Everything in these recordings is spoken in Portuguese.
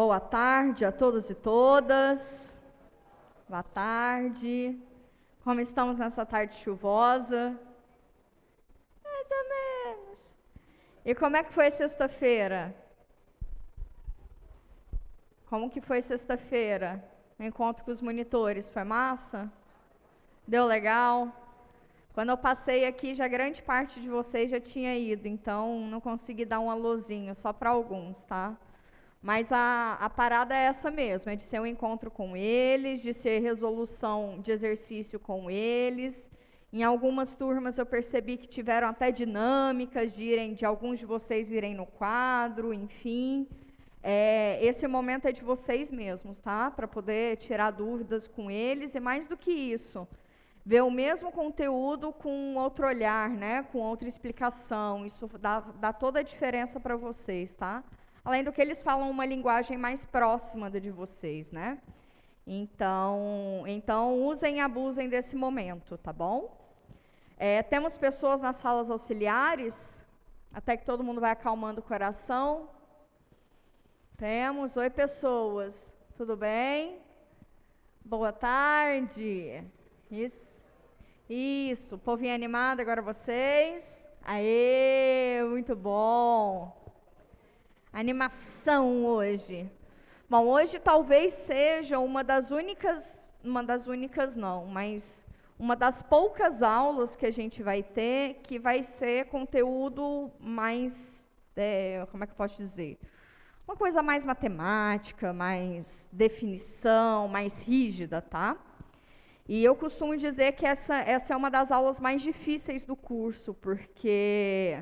Boa tarde a todos e todas. Boa tarde. Como estamos nessa tarde chuvosa? Mais ou menos. E como é que foi sexta-feira? Como que foi sexta-feira? O encontro com os monitores, foi massa? Deu legal? Quando eu passei aqui, já grande parte de vocês já tinha ido, então não consegui dar um alôzinho, só para alguns, tá? Mas a parada é essa mesmo, é de ser um encontro com eles, de ser resolução de exercício com eles. Em algumas turmas eu percebi que tiveram até dinâmicas de alguns de vocês irem no quadro, enfim. Esse momento é de vocês mesmos, tá? Para poder tirar dúvidas com eles e mais do que isso, ver o mesmo conteúdo com outro olhar, né? Com outra explicação. Isso dá toda a diferença para vocês, tá? Além do que eles falam uma linguagem mais próxima da de vocês, né? Então usem e abusem desse momento, tá bom? Temos pessoas nas salas auxiliares, até que todo mundo vai acalmando o coração. Temos. Oi, pessoas. Tudo bem? Boa tarde. Isso. Povinho animado, agora vocês. Aê, muito bom. Animação hoje. Bom, hoje talvez seja uma das poucas aulas que a gente vai ter que vai ser conteúdo mais, como é que eu posso dizer? Uma coisa mais matemática, mais definição, mais rígida, tá? E eu costumo dizer que essa é uma das aulas mais difíceis do curso, porque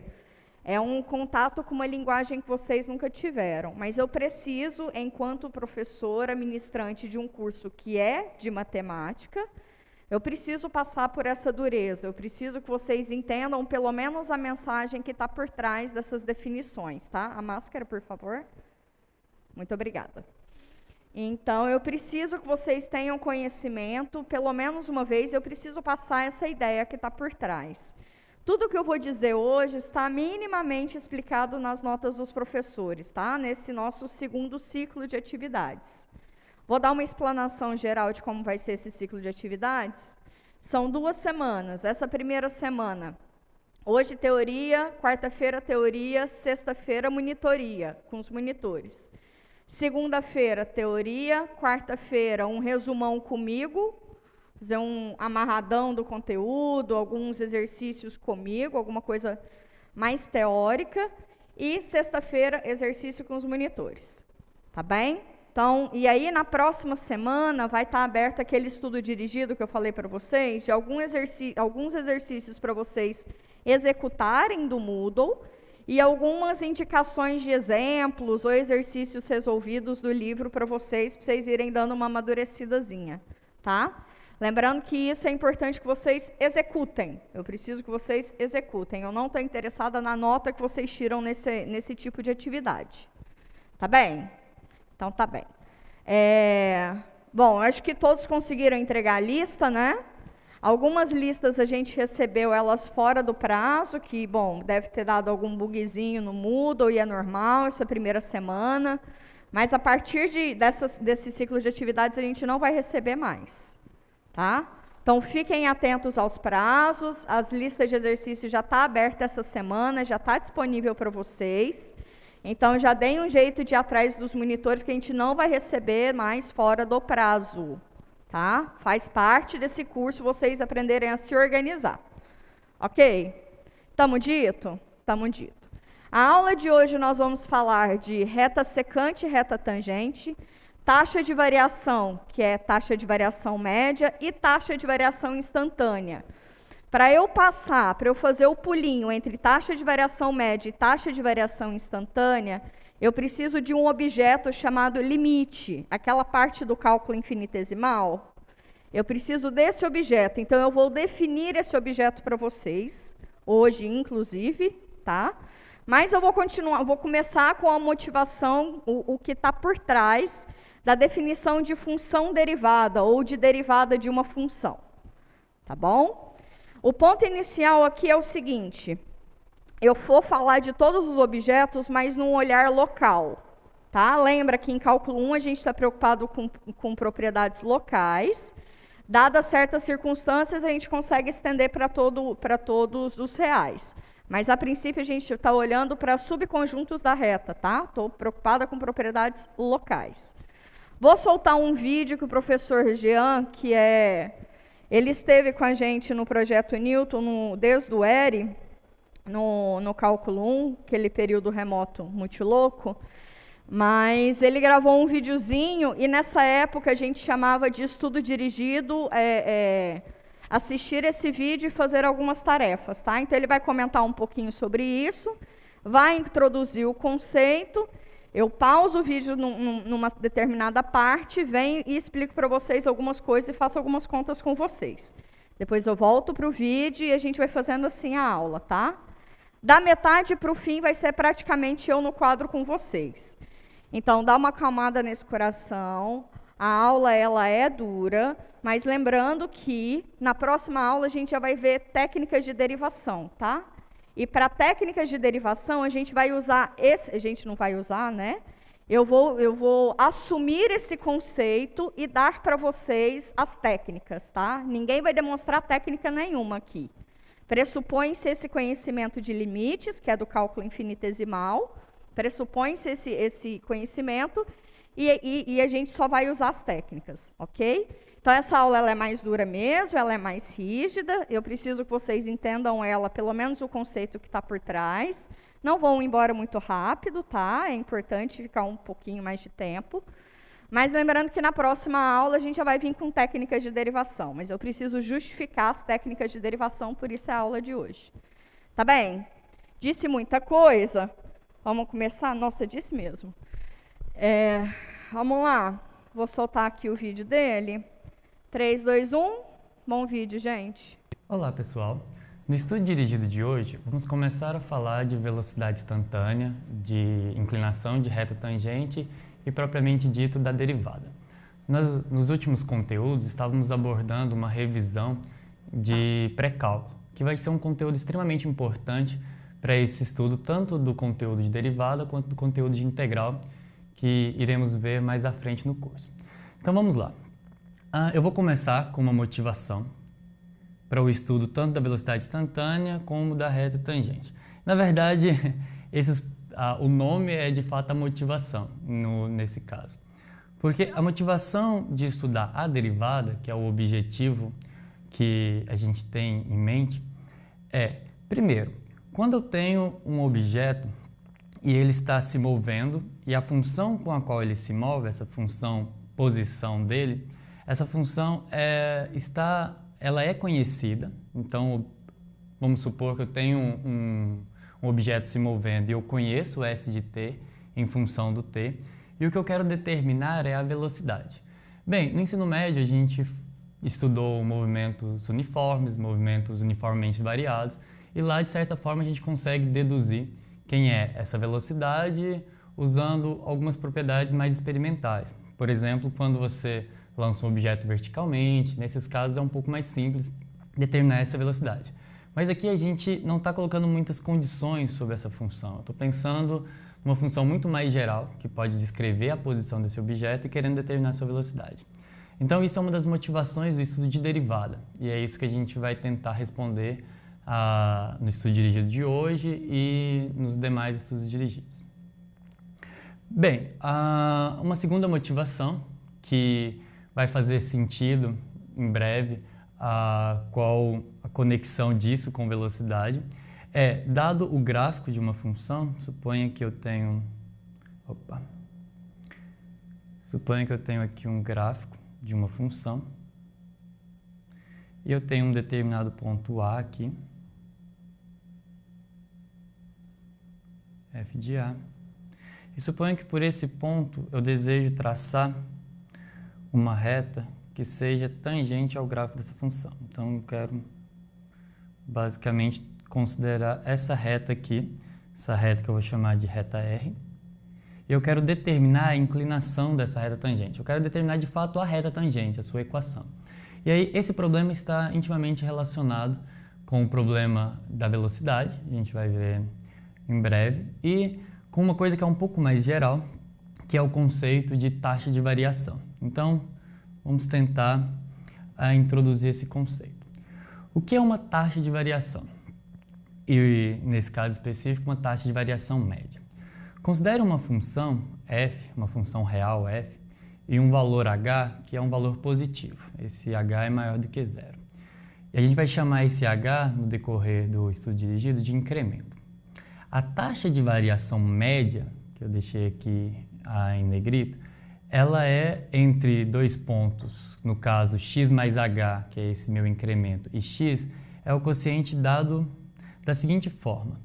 é um contato com uma linguagem que vocês nunca tiveram. Mas eu preciso, enquanto professora, ministrante de um curso que é de matemática, eu preciso passar por essa dureza. Eu preciso que vocês entendam pelo menos a mensagem que está por trás dessas definições, tá? A máscara, por favor. Muito obrigada. Então, eu preciso que vocês tenham conhecimento, pelo menos uma vez, eu preciso passar essa ideia que está por trás. Tudo que eu vou dizer hoje está minimamente explicado nas notas dos professores, tá? Nesse nosso segundo ciclo de atividades. Vou dar uma explanação geral de como vai ser esse ciclo de atividades. São 2 semanas. Essa primeira semana, hoje teoria, quarta-feira teoria, sexta-feira monitoria, com os monitores. Segunda-feira teoria, quarta-feira um resumão comigo, fazer um amarradão do conteúdo, alguns exercícios comigo, alguma coisa mais teórica. E sexta-feira, exercício com os monitores. Tá bem? Então, e aí na próxima semana vai estar aberto aquele estudo dirigido que eu falei para vocês, de alguns exercícios para vocês executarem do Moodle e algumas indicações de exemplos ou exercícios resolvidos do livro para vocês irem dando uma amadurecidazinha, tá? Lembrando que isso é importante que vocês executem. Eu preciso que vocês executem. Eu não estou interessada na nota que vocês tiram nesse tipo de atividade. Tá bem? Então, tá bem. Bom, acho que todos conseguiram entregar a lista, né? Algumas listas a gente recebeu elas fora do prazo, que, bom, deve ter dado algum bugzinho no Moodle e é normal essa primeira semana. Mas a partir desse ciclo de atividades a gente não vai receber mais. Tá? Então, fiquem atentos aos prazos, as listas de exercícios já está aberta essa semana, já está disponível para vocês. Então, já deem um jeito de ir atrás dos monitores, que a gente não vai receber mais fora do prazo. Tá? Faz parte desse curso vocês aprenderem a se organizar. Ok? Tamo dito? Tamo dito. A aula de hoje nós vamos falar de reta secante e reta tangente, taxa de variação, que é taxa de variação média, e taxa de variação instantânea. Para eu fazer o pulinho entre taxa de variação média e taxa de variação instantânea, eu preciso de um objeto chamado limite, aquela parte do cálculo infinitesimal. Eu preciso desse objeto, então eu vou definir esse objeto para vocês, hoje inclusive, tá? Mas eu vou começar com a motivação, o que está por trás da definição de função derivada ou de derivada de uma função. Tá bom? O ponto inicial aqui é o seguinte: eu vou falar de todos os objetos, mas num olhar local. Tá? Lembra que em cálculo 1 a gente está preocupado com propriedades locais. Dadas certas circunstâncias, a gente consegue estender para todos os reais. Mas, a princípio, a gente está olhando para subconjuntos da reta, tá? Estou preocupada com propriedades locais. Vou soltar um vídeo que o professor Jean, ele esteve com a gente no projeto Newton, desde o ERE, no cálculo 1, aquele período remoto multiloco, mas ele gravou um videozinho e nessa época a gente chamava de estudo dirigido, assistir esse vídeo e fazer algumas tarefas, tá? Então ele vai comentar um pouquinho sobre isso, vai introduzir o conceito, eu pauso o vídeo numa determinada parte, venho e explico para vocês algumas coisas e faço algumas contas com vocês. Depois eu volto para o vídeo e a gente vai fazendo assim a aula, tá? Da metade para o fim vai ser praticamente eu no quadro com vocês. Então, dá uma acalmada nesse coração. A aula, ela é dura, mas lembrando que na próxima aula a gente já vai ver técnicas de derivação, tá? E para técnicas de derivação, a gente vai usar a gente não vai usar, né? Eu vou assumir esse conceito e dar para vocês as técnicas, tá? Ninguém vai demonstrar técnica nenhuma aqui. Pressupõe-se esse conhecimento de limites, que é do cálculo infinitesimal, pressupõe-se esse conhecimento e a gente só vai usar as técnicas, ok? Então, essa aula ela é mais dura mesmo, ela é mais rígida, eu preciso que vocês entendam ela, pelo menos o conceito que está por trás. Não vão embora muito rápido, tá? É importante ficar um pouquinho mais de tempo. Mas lembrando que na próxima aula a gente já vai vir com técnicas de derivação, mas eu preciso justificar as técnicas de derivação, por isso é a aula de hoje. Tá bem? Disse muita coisa. Vamos começar? Nossa, disse mesmo. Vamos lá. Vou soltar aqui o vídeo dele. 3, 2, 1. Bom vídeo, gente. Olá, pessoal. No estudo dirigido de hoje, vamos começar a falar de velocidade instantânea, de inclinação de reta tangente e, propriamente dito, da derivada. Nos últimos conteúdos, estávamos abordando uma revisão de pré-cálculo, que vai ser um conteúdo extremamente importante para esse estudo, tanto do conteúdo de derivada quanto do conteúdo de integral, que iremos ver mais à frente no curso. Então vamos lá. Eu vou começar com uma motivação para o estudo tanto da velocidade instantânea como da reta tangente. Na verdade, o nome é de fato a motivação nesse caso. Porque a motivação de estudar a derivada, que é o objetivo que a gente tem em mente, primeiro, quando eu tenho um objeto e ele está se movendo e a função com a qual ele se move, essa função posição dele, essa função ela é conhecida. Então, vamos supor que eu tenho um objeto se movendo e eu conheço o S de t em função do t, e o que eu quero determinar é a velocidade. Bem, no ensino médio a gente estudou movimentos uniformemente variados, e lá, de certa forma, a gente consegue deduzir quem é essa velocidade usando algumas propriedades mais experimentais. Por exemplo, quando você lança um objeto verticalmente, nesses casos é um pouco mais simples determinar essa velocidade. Mas aqui a gente não está colocando muitas condições sobre essa função. Eu estou pensando numa função muito mais geral, que pode descrever a posição desse objeto e querendo determinar a sua velocidade. Então isso é uma das motivações do estudo de derivada, e é isso que a gente vai tentar responder no estudo dirigido de hoje e nos demais estudos dirigidos. Bem, uma segunda motivação que vai fazer sentido em breve, qual a conexão disso com velocidade, dado o gráfico de uma função, suponha que eu tenho aqui um gráfico de uma função e eu tenho um determinado ponto A aqui, f de A, e suponha que por esse ponto eu desejo traçar uma reta que seja tangente ao gráfico dessa função. Então eu quero basicamente considerar essa reta aqui, essa reta que eu vou chamar de reta R, e eu quero determinar a inclinação dessa reta tangente. Eu quero determinar de fato a reta tangente, a sua equação. E aí esse problema está intimamente relacionado com o problema da velocidade, a gente vai ver em breve, e com uma coisa que é um pouco mais geral, que é o conceito de taxa de variação. Então, vamos tentar introduzir esse conceito. O que é uma taxa de variação? E, nesse caso específico, uma taxa de variação média. Considere uma função f, uma função real f, e um valor h, que é um valor positivo. Esse h é maior do que zero. E a gente vai chamar esse h, no decorrer do estudo dirigido, de incremento. A taxa de variação média, que eu deixei aqui em negrito, ela é entre dois pontos, no caso x mais h, que é esse meu incremento, e x é o quociente dado da seguinte forma.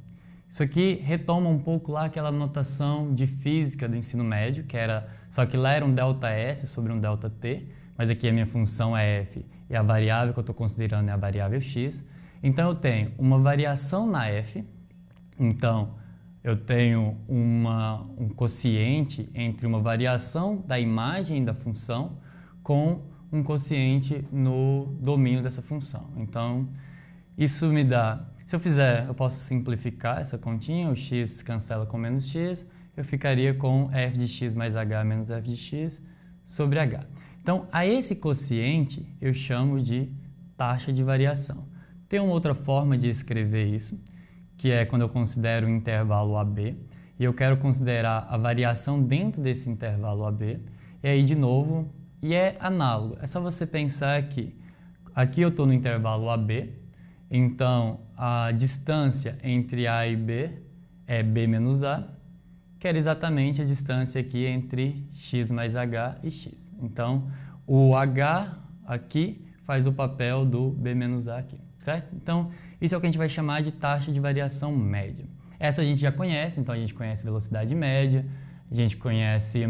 Isso aqui retoma um pouco lá aquela notação de física do ensino médio, que era, só que lá era um ΔS sobre um ΔT, mas aqui a minha função é f e a variável que eu estou considerando é a variável x. Então eu tenho uma variação na f, então eu tenho um quociente entre uma variação da imagem da função com um quociente no domínio dessa função. Então isso me dá, se eu fizer, eu posso simplificar essa continha, o x cancela com menos x, eu ficaria com f de x mais h menos f de x sobre h. Então, a esse quociente eu chamo de taxa de variação. Tem uma outra forma de escrever isso, que é quando eu considero o intervalo AB, e eu quero considerar a variação dentro desse intervalo AB, e aí, de novo, e é análogo. É só você pensar que aqui eu estou no intervalo AB, então a distância entre A e B é B menos A, que era exatamente a distância aqui entre x mais h e x. Então, o h aqui faz o papel do b menos a aqui, certo? Então, isso é o que a gente vai chamar de taxa de variação média. Essa a gente já conhece, então a gente conhece velocidade média, a gente conhece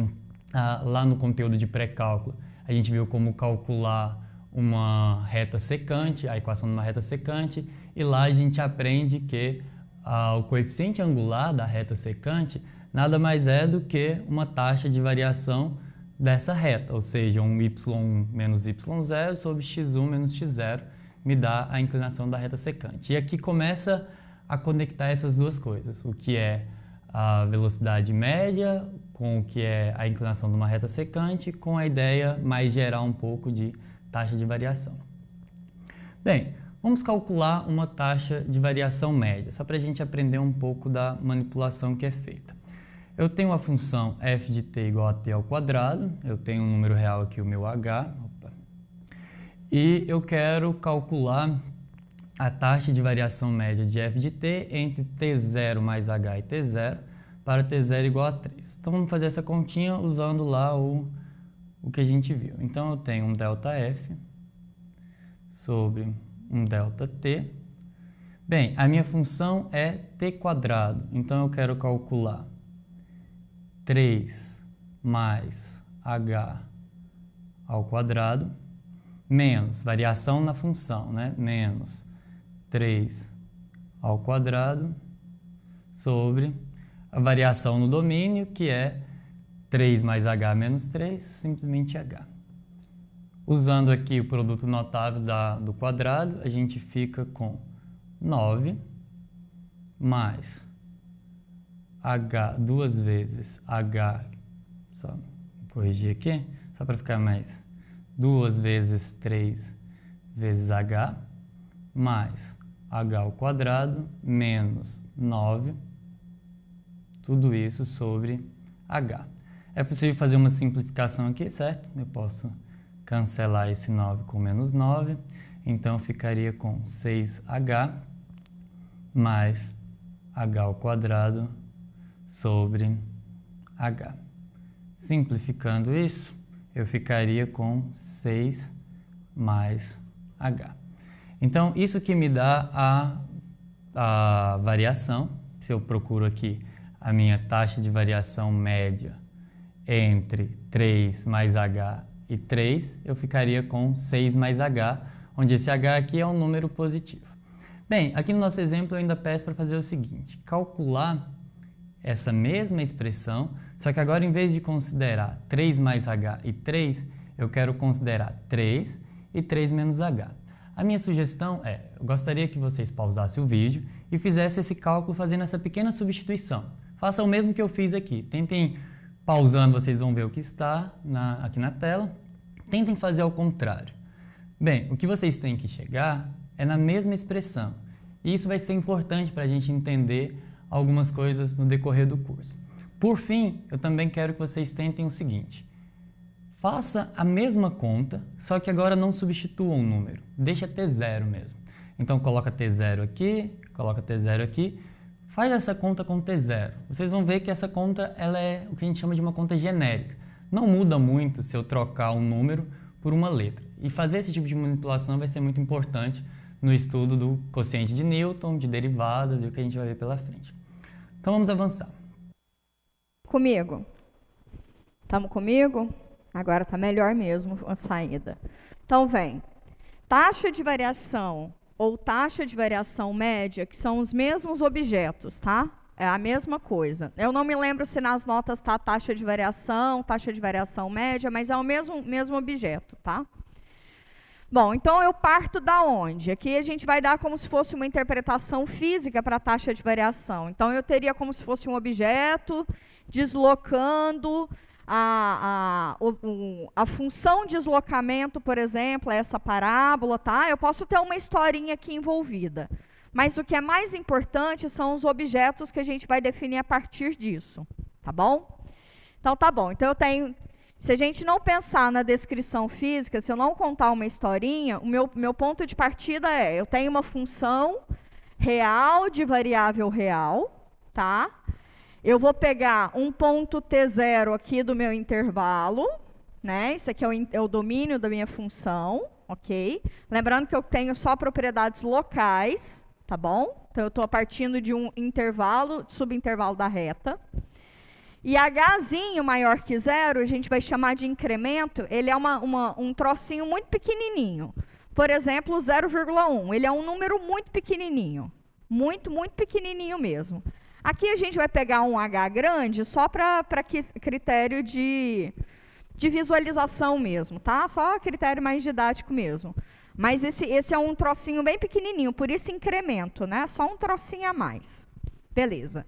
lá no conteúdo de pré-cálculo, a gente viu como calcular uma reta secante, a equação de uma reta secante, e lá a gente aprende que o coeficiente angular da reta secante nada mais é do que uma taxa de variação dessa reta, ou seja, um y1 menos y0 sobre x1 menos x0 me dá a inclinação da reta secante. E aqui começa a conectar essas duas coisas, o que é a velocidade média com o que é a inclinação de uma reta secante, com a ideia mais geral um pouco de taxa de variação. Bem, vamos calcular uma taxa de variação média, só para a gente aprender um pouco da manipulação que é feita. Eu tenho a função f de t igual a t ao quadrado, eu tenho um número real aqui, o meu h, e eu quero calcular a taxa de variação média de f de t entre t0 mais h e t0 para t0 igual a 3. Então vamos fazer essa continha usando lá o que a gente viu. Então eu tenho um ΔF sobre um ΔT. Bem, a minha função é t quadrado, então eu quero calcular 3 mais h ao quadrado menos variação na função, né? Menos 3 ao quadrado sobre a variação no domínio, que é 3 mais h menos 3, simplesmente h. Usando aqui o produto notável do quadrado, a gente fica com 9 mais h duas vezes h, só corrigir aqui, só para ficar mais, 2 vezes 3 vezes h, mais h ao quadrado, menos 9, tudo isso sobre h. É possível fazer uma simplificação aqui, certo? Eu posso cancelar esse 9 com menos 9, então ficaria com 6h mais h ao quadrado sobre h. Simplificando isso, eu ficaria com 6 mais h. Então, isso que me dá a variação, se eu procuro aqui a minha taxa de variação média entre 3 mais h e 3, eu ficaria com 6 mais h, onde esse h aqui é um número positivo. Bem, aqui no nosso exemplo eu ainda peço para fazer o seguinte, calcular essa mesma expressão, só que agora em vez de considerar 3 mais h e 3, eu quero considerar 3 e 3 menos h. A minha sugestão é, eu gostaria que vocês pausassem o vídeo e fizessem esse cálculo fazendo essa pequena substituição. Façam o mesmo que eu fiz aqui, tentem Pausando, vocês vão ver o que está aqui na tela. Tentem fazer ao contrário. Bem, o que vocês têm que chegar é na mesma expressão. E isso vai ser importante para a gente entender algumas coisas no decorrer do curso. Por fim, eu também quero que vocês tentem o seguinte. Faça a mesma conta, só que agora não substitua um número. Deixa T0 mesmo. Então, coloca T0 aqui, coloca T0 aqui. Faz essa conta com T0. Vocês vão ver que essa conta ela é o que a gente chama de uma conta genérica. Não muda muito se eu trocar um número por uma letra. E fazer esse tipo de manipulação vai ser muito importante no estudo do quociente de Newton, de derivadas e o que a gente vai ver pela frente. Então, vamos avançar. Comigo? Estamos comigo? Agora está melhor mesmo a saída. Então, vem. Taxa de variação ou taxa de variação média, que são os mesmos objetos, tá? É a mesma coisa. Eu não me lembro se nas notas está taxa de variação média, mas é o mesmo objeto, tá? Bom, então eu parto da onde? Aqui a gente vai dar como se fosse uma interpretação física para a taxa de variação. Então eu teria como se fosse um objeto deslocando a função de deslocamento, por exemplo, é essa parábola, tá? Eu posso ter uma historinha aqui envolvida. Mas o que é mais importante são os objetos que a gente vai definir a partir disso, tá bom? Então, tá bom. Então, eu tenho... Se a gente não pensar na descrição física, se eu não contar uma historinha, o meu ponto de partida é, eu tenho uma função real de variável real, tá? Eu vou pegar um ponto T0 aqui do meu intervalo, né? Isso aqui é o domínio da minha função, ok? Lembrando que eu tenho só propriedades locais, tá bom? Então, eu estou partindo de um intervalo, subintervalo da reta. E Hzinho maior que 0, a gente vai chamar de incremento, ele é um trocinho muito pequenininho. Por exemplo, 0,1, ele é um número muito pequenininho. Muito, muito pequenininho mesmo. Aqui a gente vai pegar um H grande só para critério de visualização mesmo, tá? Só critério mais didático mesmo. Mas esse é um trocinho bem pequenininho, por isso incremento, né? Só um trocinho a mais. Beleza.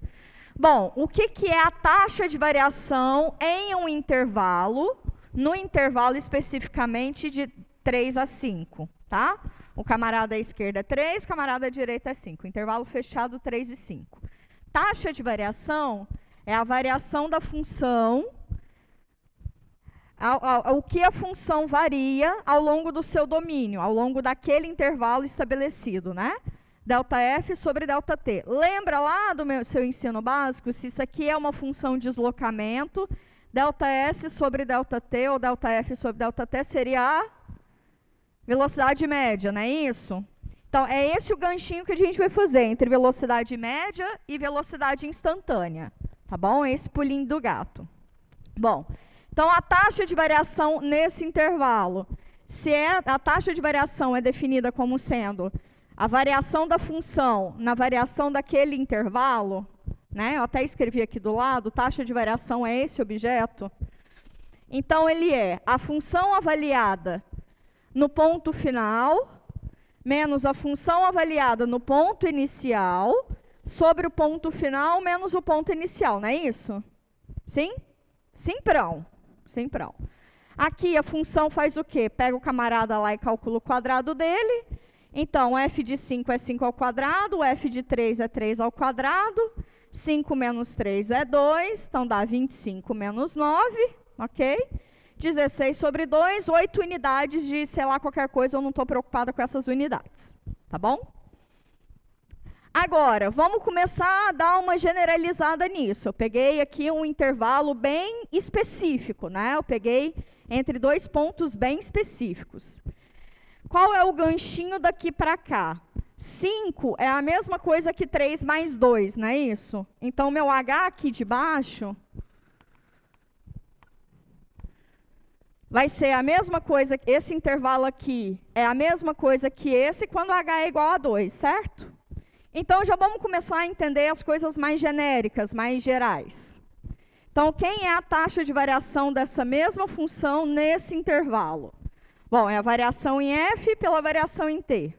Bom, o que é a taxa de variação em um intervalo, no intervalo especificamente de 3 a 5, tá? O camarada à esquerda é 3, o camarada à direita é 5. Intervalo fechado, 3 e 5. Taxa de variação é a variação da função, o que a função varia ao longo do seu domínio, ao longo daquele intervalo estabelecido, né? ΔF sobre ΔT. Lembra lá do seu ensino básico, se isso aqui é uma função de deslocamento, ΔS sobre ΔT ou ΔF sobre ΔT seria a velocidade média, não é isso? Então, é esse o ganchinho que a gente vai fazer entre velocidade média e velocidade instantânea, tá bom? Esse pulinho do gato. Bom, então a taxa de variação nesse intervalo, a taxa de variação é definida como sendo a variação da função na variação daquele intervalo, né? Eu até escrevi aqui do lado, taxa de variação é esse objeto. Então, ele é a função avaliada no ponto final, menos a função avaliada no ponto inicial, sobre o ponto final, menos o ponto inicial, não é isso? Sim? Simprão. Simprão. Aqui, a função faz o quê? Pega o camarada lá e calcula o quadrado dele. Então, f de 5 é 5 ao quadrado, f de 3 é 3 ao quadrado, 5 menos 3 é 2, então dá 25 menos 9, ok? 16 sobre 2, 8 unidades de, sei lá, qualquer coisa, eu não estou preocupada com essas unidades, tá bom? Agora, vamos começar a dar uma generalizada nisso. Eu peguei aqui um intervalo bem específico, né? Eu peguei entre dois pontos bem específicos. Qual é o ganchinho daqui para cá? 5 é a mesma coisa que 3 mais 2, não é isso? Então, meu H aqui de baixo vai ser a mesma coisa, esse intervalo aqui é a mesma coisa que esse quando H é igual a 2, certo? Então, já vamos começar a entender as coisas mais genéricas, mais gerais. Então, quem é a taxa de variação dessa mesma função nesse intervalo? Bom, é a variação em f pela variação em t.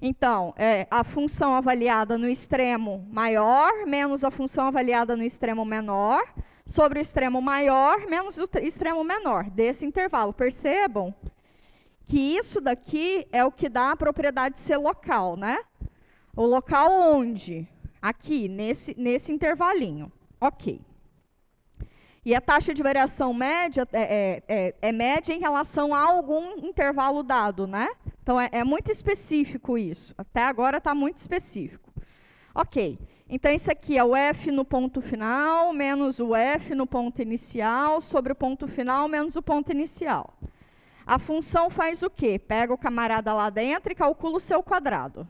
Então, é a função avaliada no extremo maior menos a função avaliada no extremo menor, sobre o extremo maior menos o extremo menor desse intervalo. Percebam que isso daqui é o que dá a propriedade de ser local, né? O local onde? Aqui, nesse intervalinho. Ok. E a taxa de variação média é média em relação a algum intervalo dado, né? Então, é muito específico isso. Até agora está muito específico. Ok. Então, isso aqui é o f no ponto final menos o f no ponto inicial sobre o ponto final menos o ponto inicial. A função faz o quê? Pega o camarada lá dentro e calcula o seu quadrado.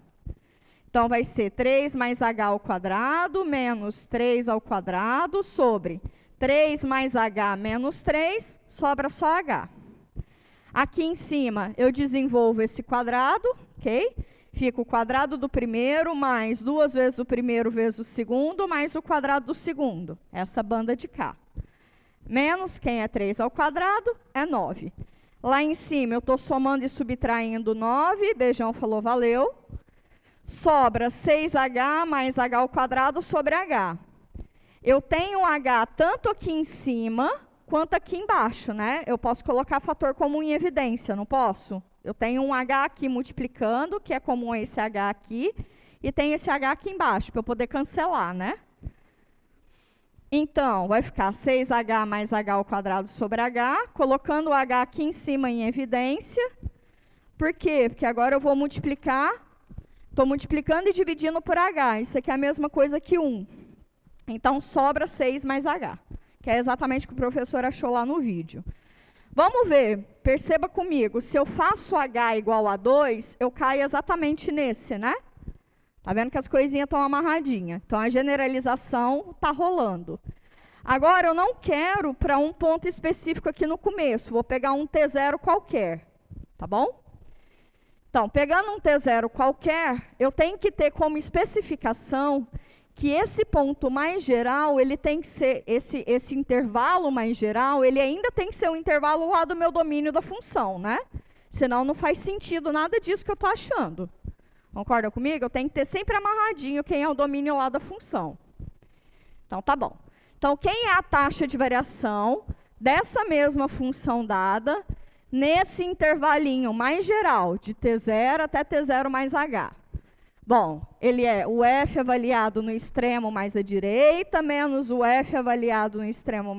Então, vai ser 3 mais h ao quadrado menos 3 ao quadrado sobre 3 mais h menos 3, sobra só h. Aqui em cima, eu desenvolvo esse quadrado, ok? Fica o quadrado do primeiro mais 2 vezes o primeiro vezes o segundo, mais o quadrado do segundo, essa banda de cá. Menos, quem é 3 ao quadrado, é 9. Lá em cima, eu estou somando e subtraindo 9, Beijão falou valeu. Sobra 6h mais h ao quadrado sobre h. Eu tenho h tanto aqui em cima, quanto aqui embaixo, né? Eu posso colocar fator comum em evidência, não posso? Eu tenho um h aqui multiplicando, que é comum a esse h aqui, e tem esse h aqui embaixo, para eu poder cancelar, né? Então, vai ficar 6h mais h ao quadrado sobre h, colocando o h aqui em cima em evidência. Por quê? Porque agora eu vou multiplicar, estou multiplicando e dividindo por h. Isso aqui é a mesma coisa que 1. Então, sobra 6 mais h, que é exatamente o que o professor achou lá no vídeo. Vamos ver, perceba comigo, se eu faço h igual a 2, eu caio exatamente nesse, né? Tá vendo que as coisinhas estão amarradinhas. Então, a generalização está rolando. Agora, eu não quero para um ponto específico aqui no começo. Vou pegar um T0 qualquer, tá bom? Então, pegando um T0 qualquer, eu tenho que ter como especificação que esse ponto mais geral, ele tem que ser, esse intervalo mais geral, ele ainda tem que ser um intervalo lá do meu domínio da função, né? Senão, não faz sentido nada disso que eu estou achando. Concorda comigo? Eu tenho que ter sempre amarradinho quem é o domínio lá da função. Então, tá bom. Então, quem é a taxa de variação dessa mesma função dada nesse intervalinho mais geral, de T0 até T0 mais H? Bom, ele é o f avaliado no extremo mais à direita, menos o f avaliado no extremo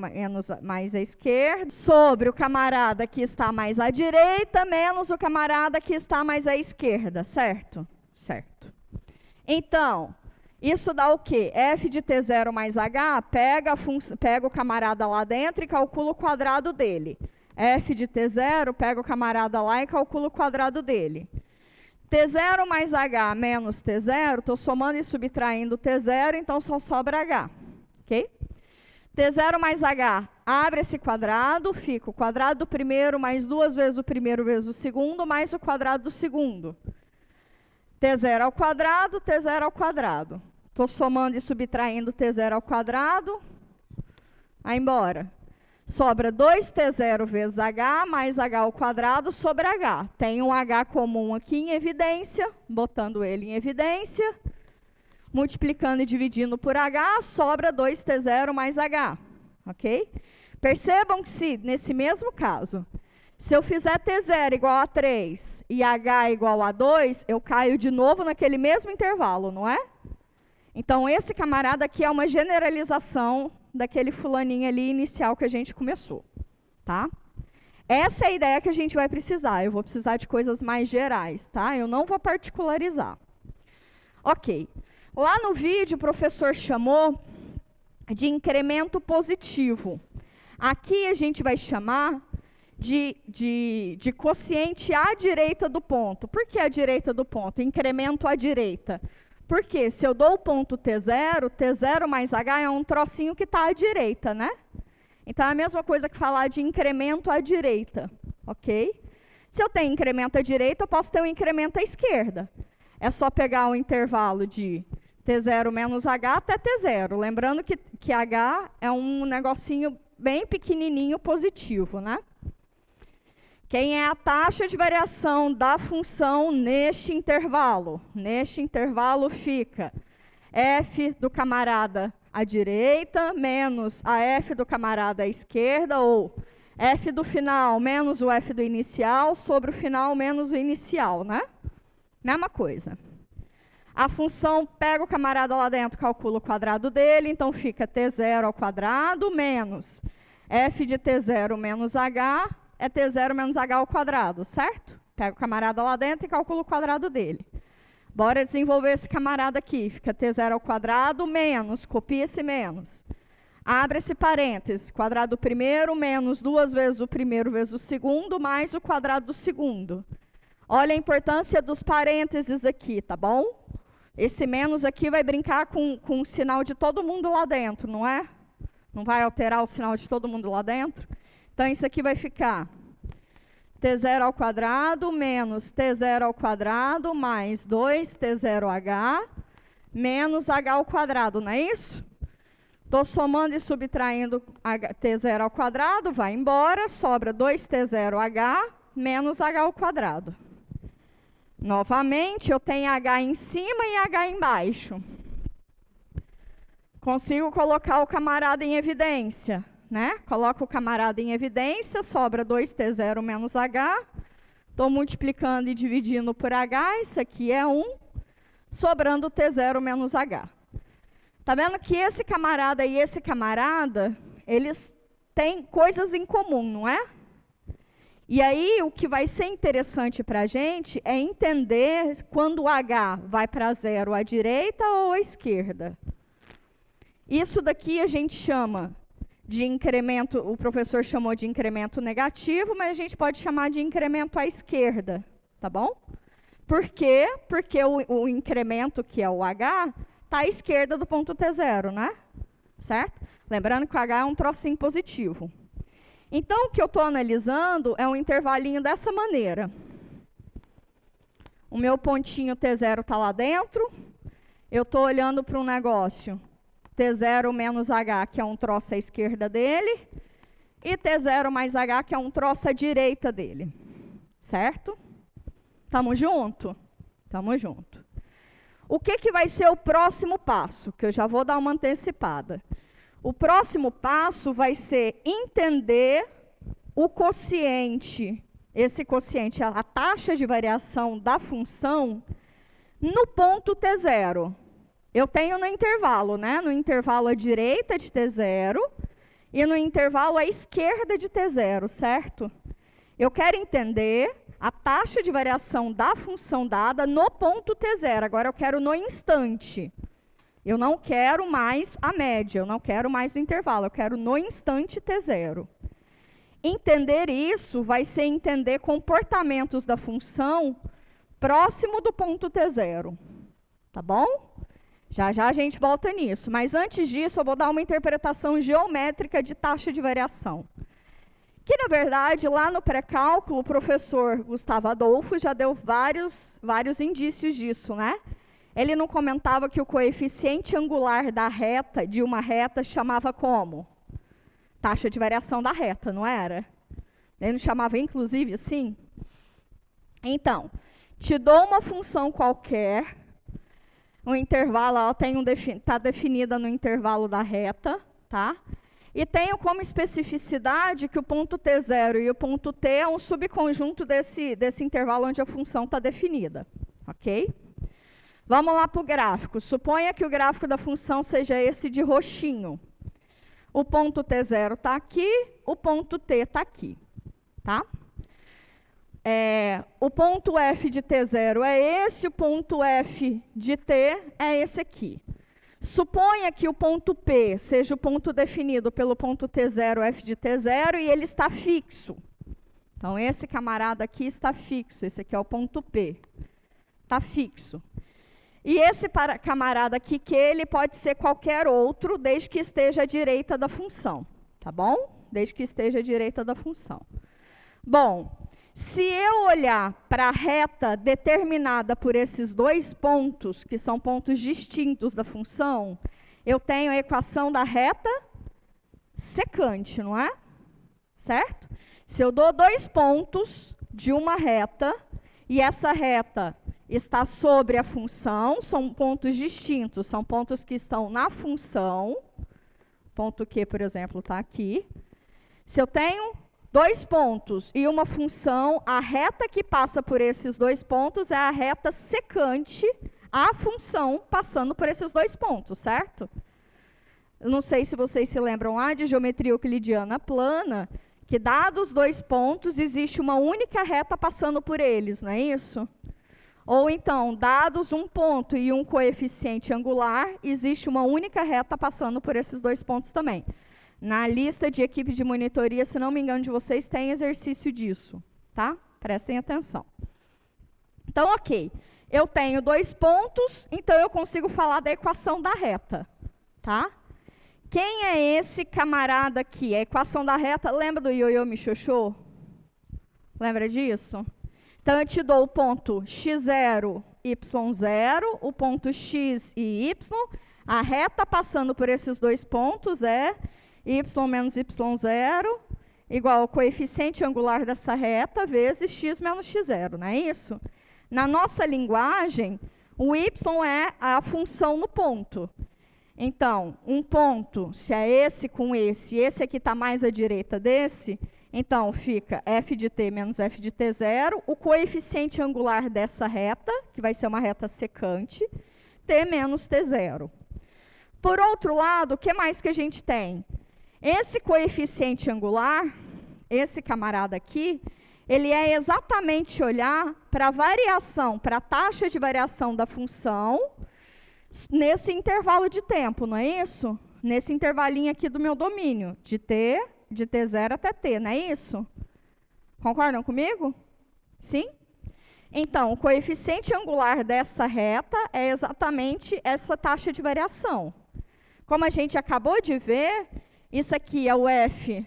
mais à esquerda, sobre o camarada que está mais à direita, menos o camarada que está mais à esquerda, certo? Certo. Então, isso dá o quê? F de T0 mais H, pega o camarada lá dentro e calcula o quadrado dele. F de T0, pega o camarada lá e calcula o quadrado dele. T0 mais H menos T0, estou somando e subtraindo T0, então só sobra H. Ok? T0 mais H, abre esse quadrado, fica o quadrado do primeiro mais 2 vezes o primeiro vezes o segundo, mais o quadrado do segundo. T0 ao quadrado, T0 ao quadrado. Estou somando e subtraindo T0 ao quadrado. Vai embora. Sobra 2T0 vezes H, mais H ao quadrado sobre H. Tem um H comum aqui em evidência, botando ele em evidência. Multiplicando e dividindo por H, sobra 2T0 mais H. Ok? Percebam que se, nesse mesmo caso, se eu fizer T0 igual a 3 e H igual a 2, eu caio de novo naquele mesmo intervalo, não é? Então, esse camarada aqui é uma generalização daquele fulaninho ali inicial que a gente começou, tá? Essa é a ideia que a gente vai precisar. Eu vou precisar de coisas mais gerais, tá? Eu não vou particularizar. Ok. Lá no vídeo, o professor chamou de incremento positivo. Aqui a gente vai chamar de quociente à direita do ponto. Por que à direita do ponto? Incremento à direita. Porque se eu dou o ponto T0, T0 mais H é um trocinho que está à direita, né? Então, é a mesma coisa que falar de incremento à direita, ok? Se eu tenho incremento à direita, eu posso ter um incremento à esquerda. É só pegar o intervalo de T0 menos H até T0. Lembrando que H é um negocinho bem pequenininho positivo, né? Quem é a taxa de variação da função neste intervalo? Neste intervalo fica f do camarada à direita, menos a f do camarada à esquerda, ou f do final menos o f do inicial, sobre o final menos o inicial, né? Mesma coisa. A função pega o camarada lá dentro, calcula o quadrado dele, então fica t0 ao quadrado menos f de t0 menos h, é t0 menos h ao quadrado, certo? Pega o camarada lá dentro e calcula o quadrado dele. Bora desenvolver esse camarada aqui. Fica t0 ao quadrado menos, copia esse menos. Abre esse parênteses, quadrado do primeiro menos 2 vezes o primeiro vezes o segundo, mais o quadrado do segundo. Olha a importância dos parênteses aqui, tá bom? Esse menos aqui vai brincar com o sinal de todo mundo lá dentro, não é? Não vai alterar o sinal de todo mundo lá dentro? Então, isso aqui vai ficar t0 ao quadrado menos t0 ao quadrado mais 2t0h menos h ao quadrado, não é isso? Estou somando e subtraindo t0 ao quadrado, vai embora, sobra 2t0h menos h ao quadrado. Novamente, eu tenho h em cima e h embaixo. Consigo colocar o camarada em evidência. Né? Coloco o camarada em evidência, sobra 2t0 menos h. Estou multiplicando e dividindo por h, isso aqui é 1, sobrando t0 menos h. Está vendo que esse camarada e esse camarada, eles têm coisas em comum, não é? E aí, o que vai ser interessante para a gente é entender quando o h vai para 0 à direita ou à esquerda. Isso daqui a gente chama de incremento, o professor chamou de incremento negativo, mas a gente pode chamar de incremento à esquerda, tá bom? Por quê? Porque o incremento, que é o h, está à esquerda do ponto t0, né? Certo? Lembrando que o h é um trocinho positivo. Então, o que eu estou analisando é um intervalinho dessa maneira. O meu pontinho t0 está lá dentro, eu estou olhando para um negócio t0 menos h, que é um troço à esquerda dele, e t0 mais h, que é um troço à direita dele. Certo? Tamo junto? Tamo junto. O que vai ser o próximo passo? Que eu já vou dar uma antecipada. O próximo passo vai ser entender o quociente, esse quociente, a taxa de variação da função, no ponto t0. Eu tenho no intervalo, né? No intervalo à direita de t0 e no intervalo à esquerda de t0, certo? Eu quero entender a taxa de variação da função dada no ponto t0. Agora eu quero no instante. Eu não quero mais a média, eu não quero mais o intervalo, eu quero no instante t0. Entender isso vai ser entender comportamentos da função próximo do ponto t0. Tá bom? Já já a gente volta nisso, mas antes disso eu vou dar uma interpretação geométrica de taxa de variação. Que, na verdade, lá no pré-cálculo, o professor Gustavo Adolfo já deu vários indícios disso, né? Ele não comentava que o coeficiente angular da reta, de uma reta, chamava como? Taxa de variação da reta, não era? Ele não chamava, inclusive, assim? Então, te dou uma função qualquer, o intervalo, ela está definida no intervalo da reta, tá? E tenho como especificidade que o ponto t0 e o ponto t é um subconjunto desse intervalo onde a função está definida, ok? Vamos lá para o gráfico. Suponha que o gráfico da função seja esse de roxinho. O ponto t0 está aqui, o ponto t está aqui, tá? O ponto f de t0 é esse, o ponto f de t é esse aqui. Suponha que o ponto P seja o ponto definido pelo ponto t0, f de t0, e ele está fixo. Então, esse camarada aqui está fixo, esse aqui é o ponto P. Está fixo. E esse camarada aqui, que ele pode ser qualquer outro, desde que esteja à direita da função. Tá bom? Desde que esteja à direita da função. Bom, se eu olhar para a reta determinada por esses dois pontos, que são pontos distintos da função, eu tenho a equação da reta secante, não é? Certo? Se eu dou dois pontos de uma reta, e essa reta está sobre a função, são pontos distintos, são pontos que estão na função. Ponto Q, por exemplo, está aqui. Se eu tenho 2 pontos e uma função, a reta que passa por esses 2 pontos é a reta secante à função passando por esses 2 pontos, certo? Eu não sei se vocês se lembram lá de geometria euclidiana plana, que dados 2 pontos, existe uma única reta passando por eles, não é isso? Ou então, dados um ponto e um coeficiente angular, existe uma única reta passando por esses 2 pontos também. Na lista de equipe de monitoria, se não me engano de vocês, tem exercício disso, tá? Prestem atenção. Então, ok. Eu tenho 2 pontos, então eu consigo falar da equação da reta, tá? Quem é esse camarada aqui? A equação da reta, lembra do ioiô michiochô? Lembra disso? Então, eu te dou o ponto x0, y0, o ponto x e y. A reta passando por esses 2 pontos é y menos y0, igual ao coeficiente angular dessa reta, vezes x menos x0, não é isso? Na nossa linguagem, o y é a função no ponto. Então, um ponto, se é esse com esse aqui está mais à direita desse, então fica f de t menos f de t0, o coeficiente angular dessa reta, que vai ser uma reta secante, t menos t0. Por outro lado, o que mais que a gente tem? Esse coeficiente angular, esse camarada aqui, ele é exatamente olhar para a variação, para a taxa de variação da função, nesse intervalo de tempo, não é isso? Nesse intervalinho aqui do meu domínio, de t0 até t, não é isso? Concordam comigo? Sim? Então, o coeficiente angular dessa reta é exatamente essa taxa de variação. Como a gente acabou de ver, isso aqui é o f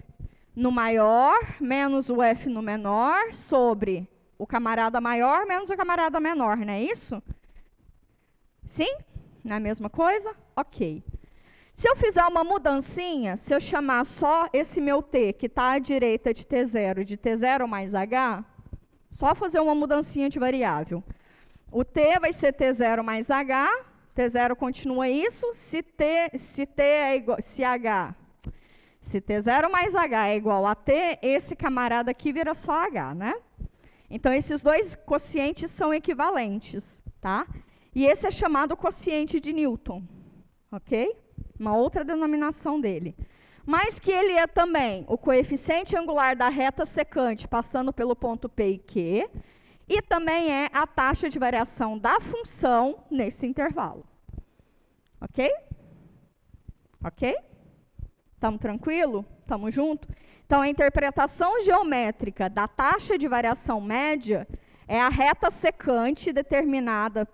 no maior menos o f no menor sobre o camarada maior menos o camarada menor, não é isso? Sim? Não é a mesma coisa? Ok. Se eu fizer uma mudancinha, se eu chamar só esse meu t, que está à direita de t0, de t0 mais h, só fazer uma mudancinha de variável. O t vai ser t0 mais h, t0 continua isso, se t0 mais h é igual a t, esse camarada aqui vira só h, né? Então, esses 2 quocientes são equivalentes, tá? E esse é chamado quociente de Newton, ok? Uma outra denominação dele. Mas que ele é também o coeficiente angular da reta secante passando pelo ponto P e Q, e também é a taxa de variação da função nesse intervalo. Ok? Ok? Estamos tranquilo? Estamos juntos? Então, a interpretação geométrica da taxa de variação média é a reta secante determinada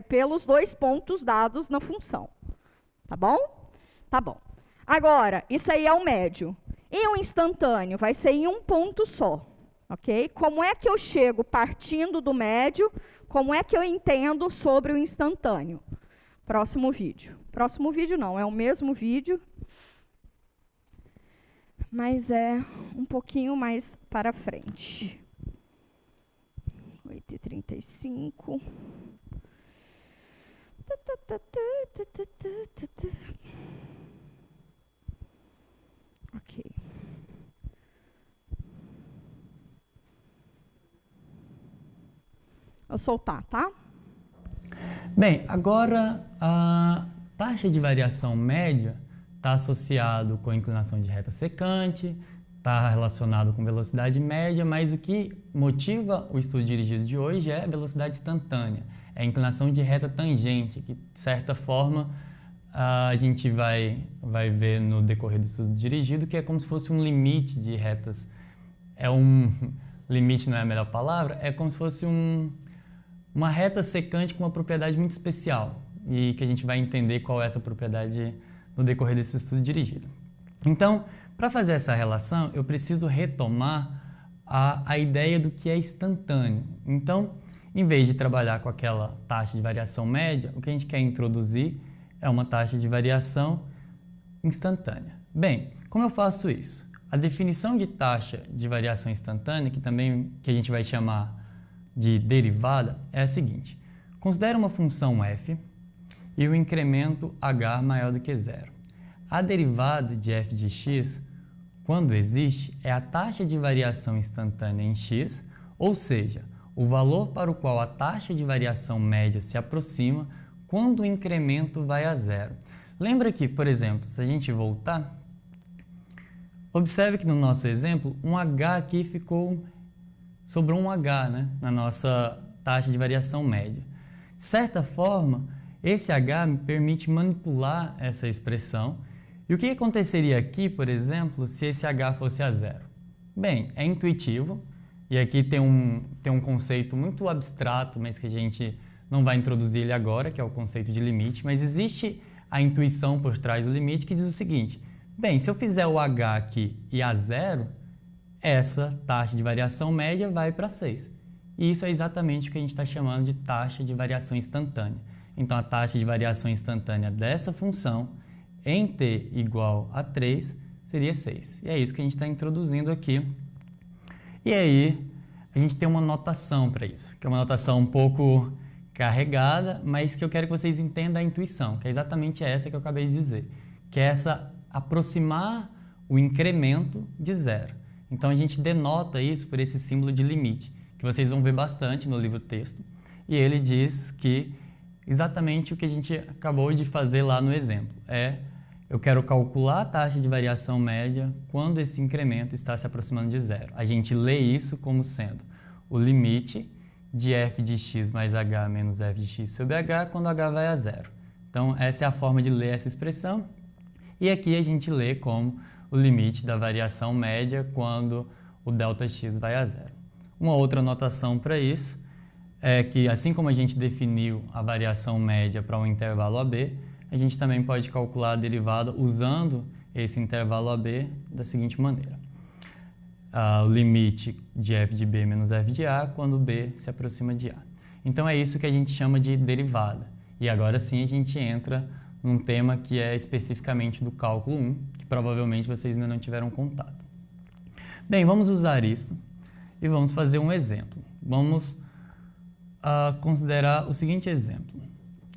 pelos 2 pontos dados na função. Tá bom? Tá bom. Agora, isso aí é o médio. E o instantâneo vai ser em um ponto só. Ok? Como é que eu chego partindo do médio? Como é que eu entendo sobre o instantâneo? Próximo vídeo. Próximo vídeo não, é o mesmo vídeo, mas é um pouquinho mais para frente. 8h35. Ok. Vou soltar, tá? Bem, agora a taxa de variação média está associado com a inclinação de reta secante, está relacionado com velocidade média, mas o que motiva o estudo dirigido de hoje é a velocidade instantânea, é a inclinação de reta tangente, que de certa forma a gente vai ver no decorrer do estudo dirigido, que é como se fosse um limite de retas. Limite não é a melhor palavra, é como se fosse uma reta secante com uma propriedade muito especial, e que a gente vai entender qual é essa propriedade no decorrer desse estudo dirigido. Então, para fazer essa relação, eu preciso retomar a ideia do que é instantâneo. Então, em vez de trabalhar com aquela taxa de variação média, o que a gente quer introduzir é uma taxa de variação instantânea. Bem, como eu faço isso? A definição de taxa de variação instantânea, que a gente vai chamar de derivada, é a seguinte. Considere uma função f e o incremento h maior do que zero. A derivada de f de x, quando existe, é a taxa de variação instantânea em x, ou seja, o valor para o qual a taxa de variação média se aproxima quando o incremento vai a zero. Lembra que, por exemplo, se a gente voltar, observe que no nosso exemplo, um h aqui sobrou um h, né, na nossa taxa de variação média. De certa forma, esse h me permite manipular essa expressão. E o que aconteceria aqui, por exemplo, se esse h fosse a zero? Bem, é intuitivo, e aqui tem um conceito muito abstrato, mas que a gente não vai introduzir ele agora, que é o conceito de limite, mas existe a intuição por trás do limite que diz o seguinte: bem, se eu fizer o h aqui e a zero, essa taxa de variação média vai para 6. E isso é exatamente o que a gente está chamando de taxa de variação instantânea. Então, a taxa de variação instantânea dessa função em t igual a 3 seria 6. E é isso que a gente está introduzindo aqui. E aí, a gente tem uma notação para isso, que é uma notação um pouco carregada, mas que eu quero que vocês entendam a intuição, que é exatamente essa que eu acabei de dizer, que é essa aproximar o incremento de zero. Então, a gente denota isso por esse símbolo de limite, que vocês vão ver bastante no livro-texto, e ele diz que exatamente o que a gente acabou de fazer lá no exemplo, eu quero calcular a taxa de variação média quando esse incremento está se aproximando de zero. A gente lê isso como sendo o limite de f de x mais h menos f de x sobre h quando h vai a zero. Então, essa é a forma de ler essa expressão. E aqui a gente lê como o limite da variação média quando o ΔX vai a zero. Uma outra notação para isso é que, assim como a gente definiu a variação média para um intervalo AB, a gente também pode calcular a derivada usando esse intervalo AB da seguinte maneira. O limite de f de b menos f de a quando b se aproxima de a. Então é isso que a gente chama de derivada. E agora sim a gente entra num tema que é especificamente do cálculo 1, que provavelmente vocês ainda não tiveram contato. Bem, vamos usar isso e vamos fazer um exemplo. Vamos considerar o seguinte exemplo.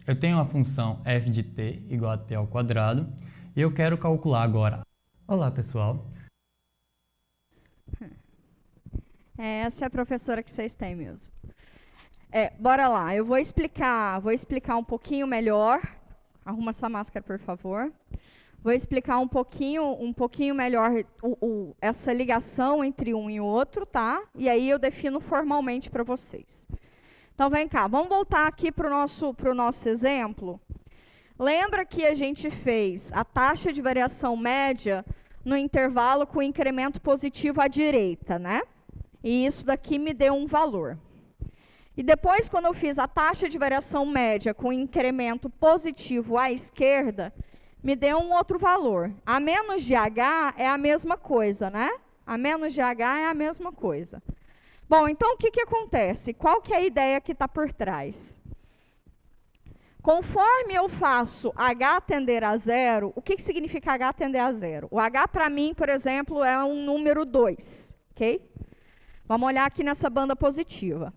Eu tenho a função f de t igual a t ao quadrado e eu quero calcular agora. Olá, pessoal. Essa é a professora que vocês têm mesmo. Bora lá, eu vou explicar um pouquinho melhor. Arruma sua máscara, por favor. Vou explicar um pouquinho melhor essa ligação entre um e outro, tá? E aí eu defino formalmente para vocês. Então, vem cá, vamos voltar aqui para o nosso exemplo. Lembra que a gente fez a taxa de variação média no intervalo com incremento positivo à direita, né? E isso daqui me deu um valor. E depois, quando eu fiz a taxa de variação média com incremento positivo à esquerda, me deu um outro valor. A menos de h é a mesma coisa, né? A menos de h é a mesma coisa. Bom, então o que acontece? Qual que é a ideia que está por trás? Conforme eu faço h tender a zero, o que significa h tender a zero? O h para mim, por exemplo, é um número 2, ok? Vamos olhar aqui nessa banda positiva.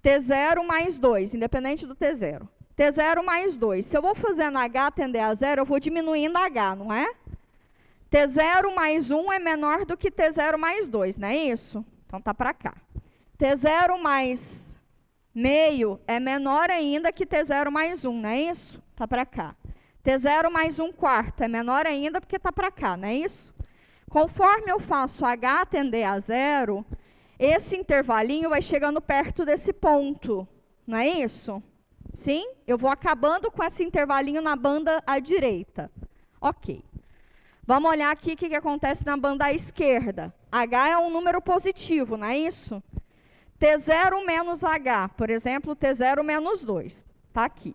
T0 mais 2, independente do T0. T0 mais 2. Se eu vou fazendo h tender a zero, eu vou diminuindo h, não é? T0 mais 1 é menor do que T0 mais 2, não é isso? Então, tá para cá. T0 mais meio é menor ainda que T0 mais 1, não é isso? Tá para cá. T0 mais 1 quarto é menor ainda porque tá para cá, não é isso? Conforme eu faço h tender a zero, esse intervalinho vai chegando perto desse ponto, não é isso? Sim? Eu vou acabando com esse intervalinho na banda à direita. Ok. Vamos olhar aqui o que acontece na banda à esquerda. H é um número positivo, não é isso? T0 menos H, por exemplo, T0 menos 2. Está aqui.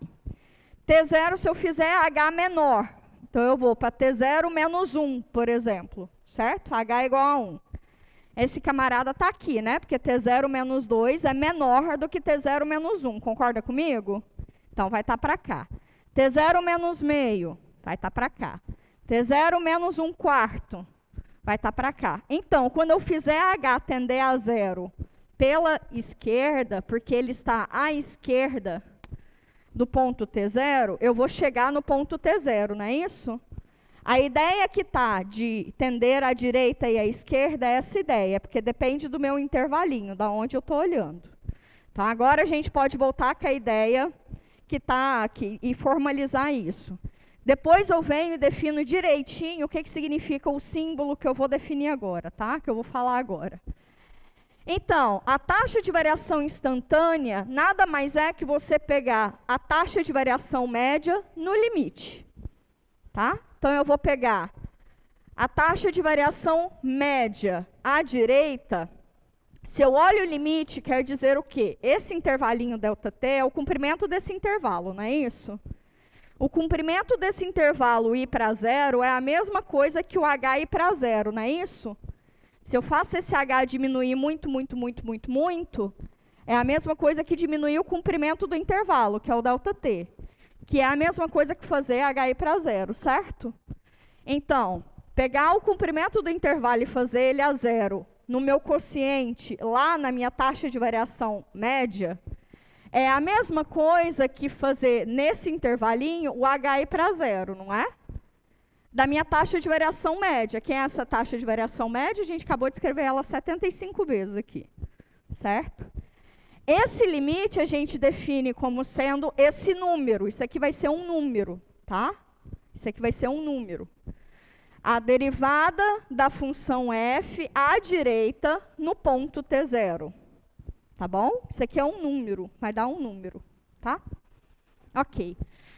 T0, se eu fizer H menor, então eu vou para T0 menos 1, por exemplo. Certo? H é igual a 1. Esse camarada está aqui, né? Porque T0 menos 2 é menor do que T0 menos 1. Concorda comigo? Então, vai estar para cá. T0 menos meio, vai estar para cá. T0 menos 1 quarto, vai estar para cá. Então, quando eu fizer H tender a zero pela esquerda, porque ele está à esquerda do ponto T0, eu vou chegar no ponto T0, não é isso? A ideia que está de tender à direita e à esquerda é essa ideia, porque depende do meu intervalinho, da onde eu estou olhando. Então, agora a gente pode voltar com a ideia que está aqui e formalizar isso. Depois eu venho e defino direitinho o que significa o símbolo que eu vou definir agora, tá? Que eu vou falar agora. Então, a taxa de variação instantânea nada mais é que você pegar a taxa de variação média no limite, tá? Então, eu vou pegar a taxa de variação média à direita. Se eu olho o limite, quer dizer o quê? Esse intervalinho ΔT é o comprimento desse intervalo, não é isso? O comprimento desse intervalo ir para zero é a mesma coisa que o h ir para zero, não é isso? Se eu faço esse h diminuir muito, é a mesma coisa que diminuir o comprimento do intervalo, que é o ΔT, que é a mesma coisa que fazer h ir para zero, certo? Então, pegar o comprimento do intervalo e fazer ele a zero no meu quociente, lá na minha taxa de variação média, é a mesma coisa que fazer nesse intervalinho o h ir para zero, não é? Da minha taxa de variação média. Quem é essa taxa de variação média? A gente acabou de escrever ela 75 vezes aqui, certo? Esse limite a gente define como sendo esse número. Isso aqui vai ser um número, tá? Isso aqui vai ser um número. A derivada da função f à direita no ponto T0. Tá bom? Isso aqui é um número, vai dar um número, tá? Ok.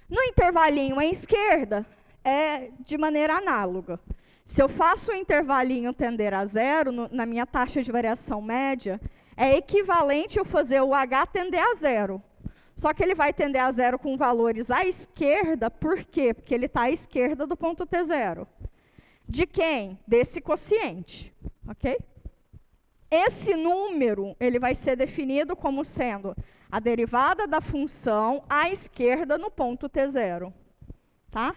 No intervalinho à esquerda, é de maneira análoga. Se eu faço o intervalinho tender a zero, na minha taxa de variação média, é equivalente eu fazer o h tender a zero. Só que ele vai tender a zero com valores à esquerda, por quê? Porque ele está à esquerda do ponto T0. De quem? Desse quociente, ok? Esse número, ele vai ser definido como sendo a derivada da função à esquerda no ponto T0, tá?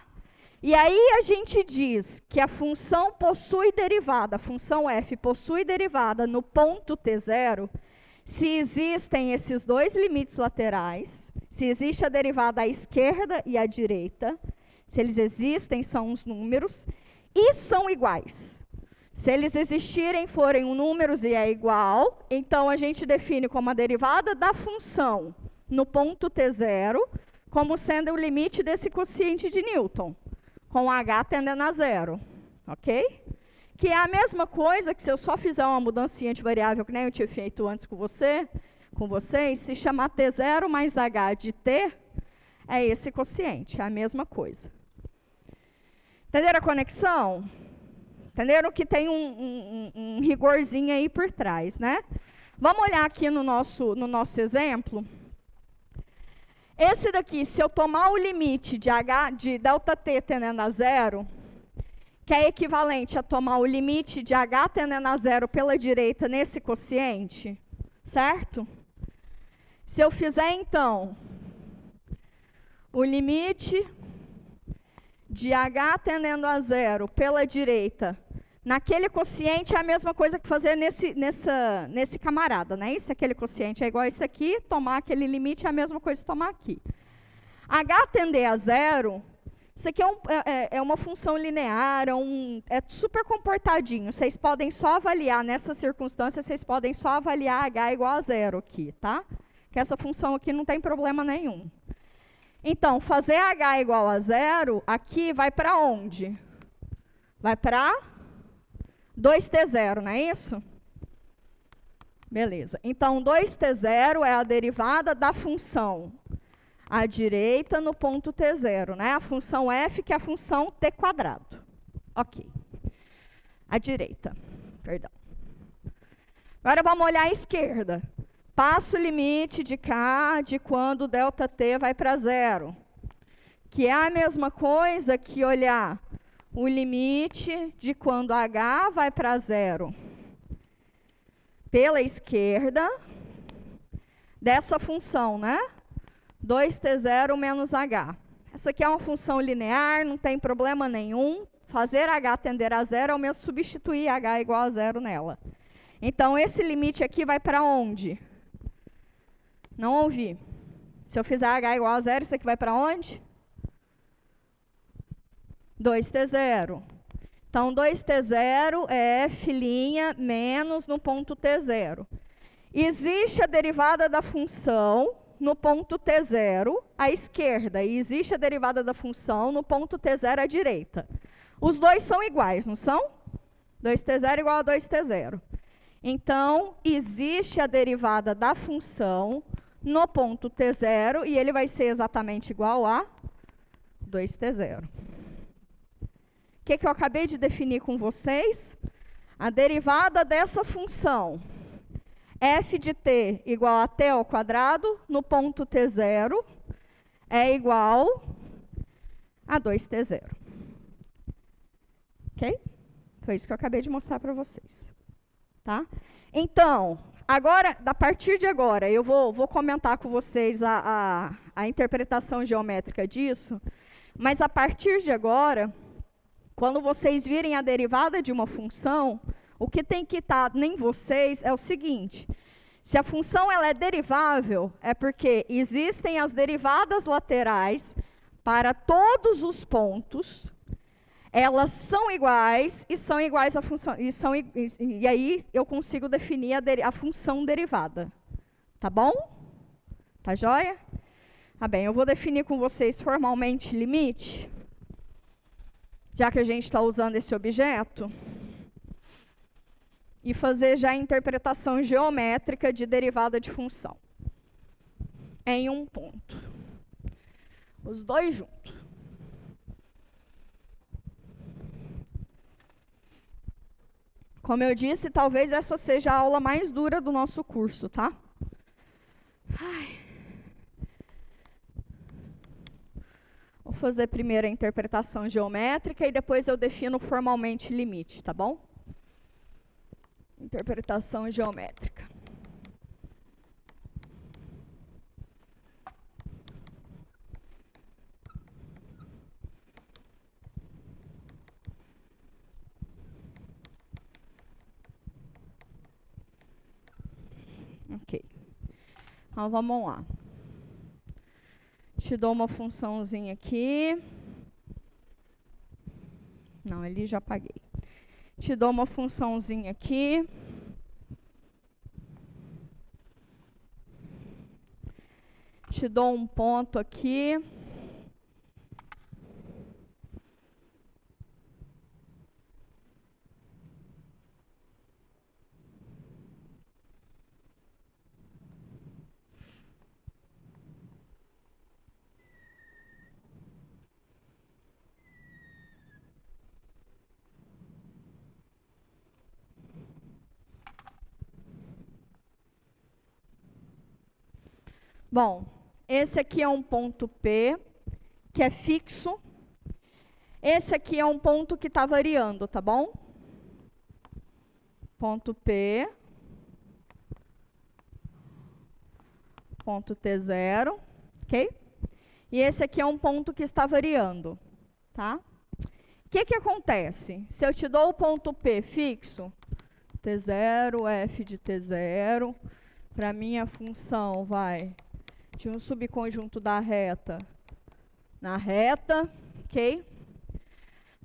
E aí a gente diz que a função possui derivada, a função f possui derivada no ponto T0, se existem esses dois limites laterais, se existe a derivada à esquerda e à direita, se eles existem, são os números, e são iguais. Se eles existirem, forem números e é igual, então a gente define como a derivada da função no ponto T0, como sendo o limite desse quociente de Newton, com h tendendo a zero, ok? Que é a mesma coisa que se eu só fizer uma mudancinha de variável, que nem eu tinha feito antes com vocês, se chamar T0 mais h de t, é esse quociente, é a mesma coisa. Entenderam a conexão? Entenderam que tem um rigorzinho aí por trás, né? Vamos olhar aqui no nosso exemplo. Esse daqui, se eu tomar o limite de ΔT tendendo a zero, que é equivalente a tomar o limite de h tendendo a zero pela direita nesse quociente, certo? Se eu fizer, então, o limite de h tendendo a zero pela direita naquele quociente é a mesma coisa que fazer nesse camarada, né? Isso, aquele quociente é igual a isso aqui, tomar aquele limite é a mesma coisa que tomar aqui. H tender a zero, isso aqui é uma função linear, é super comportadinho. Vocês podem só avaliar, nessa circunstância, vocês podem só avaliar H igual a zero aqui, tá? Que essa função aqui não tem problema nenhum. Então, fazer H igual a zero, aqui vai para onde? Vai para 2t0, não é isso? Beleza. Então, 2t0 é a derivada da função à direita no ponto T0, né? A função f, que é a função t quadrado. Ok. À direita, perdão. Agora vamos olhar à esquerda. Passo o limite de k de quando ΔT vai para zero, que é a mesma coisa que olhar o limite de quando h vai para zero pela esquerda dessa função, né? 2t0 menos h. Essa aqui é uma função linear, não tem problema nenhum. Fazer h tender a zero é o mesmo substituir h igual a zero nela. Então, esse limite aqui vai para onde? Não ouvi. Se eu fizer h igual a 0, isso aqui vai para onde? 2t0. Então, 2t0 é f' menos no ponto t0. Existe a derivada da função no ponto t0 à esquerda e existe a derivada da função no ponto t0 à direita. Os dois são iguais, não são? 2t0 igual a 2t0. Então, existe a derivada da função no ponto t0 e ele vai ser exatamente igual a 2t0. O que eu acabei de definir com vocês? A derivada dessa função, f de t igual a t ao quadrado, no ponto t0, é igual a 2t0. Ok? Foi isso que eu acabei de mostrar para vocês. Tá? Então, agora, a partir de agora, eu vou comentar com vocês a interpretação geométrica disso, mas a partir de agora, quando vocês virem a derivada de uma função, o que tem que estar em vocês é o seguinte: se a função ela é derivável, é porque existem as derivadas laterais para todos os pontos, elas são iguais e são iguais à função, e aí eu consigo definir a função derivada. Tá bom? Tá joia? Tá bem, eu vou definir com vocês formalmente limite, já que a gente está usando esse objeto, e fazer já a interpretação geométrica de derivada de função. Em um ponto. Os dois juntos. Como eu disse, talvez essa seja a aula mais dura do nosso curso, tá? Ai. Vou fazer primeiro a interpretação geométrica e depois eu defino formalmente limite, tá bom? Interpretação geométrica. Ok. Então, vamos lá. Te dou uma funçãozinha aqui. Não, ali já apaguei. Te dou uma funçãozinha aqui. Te dou um ponto aqui. Bom, esse aqui é um ponto P, que é fixo. Esse aqui é um ponto que está variando, tá bom? Ponto P. Ponto T0, ok? E esse aqui é um ponto que está variando, tá? O que acontece? Se eu te dou o ponto P fixo, T0, f de T0, para mim a função vai de um subconjunto da reta na reta, ok?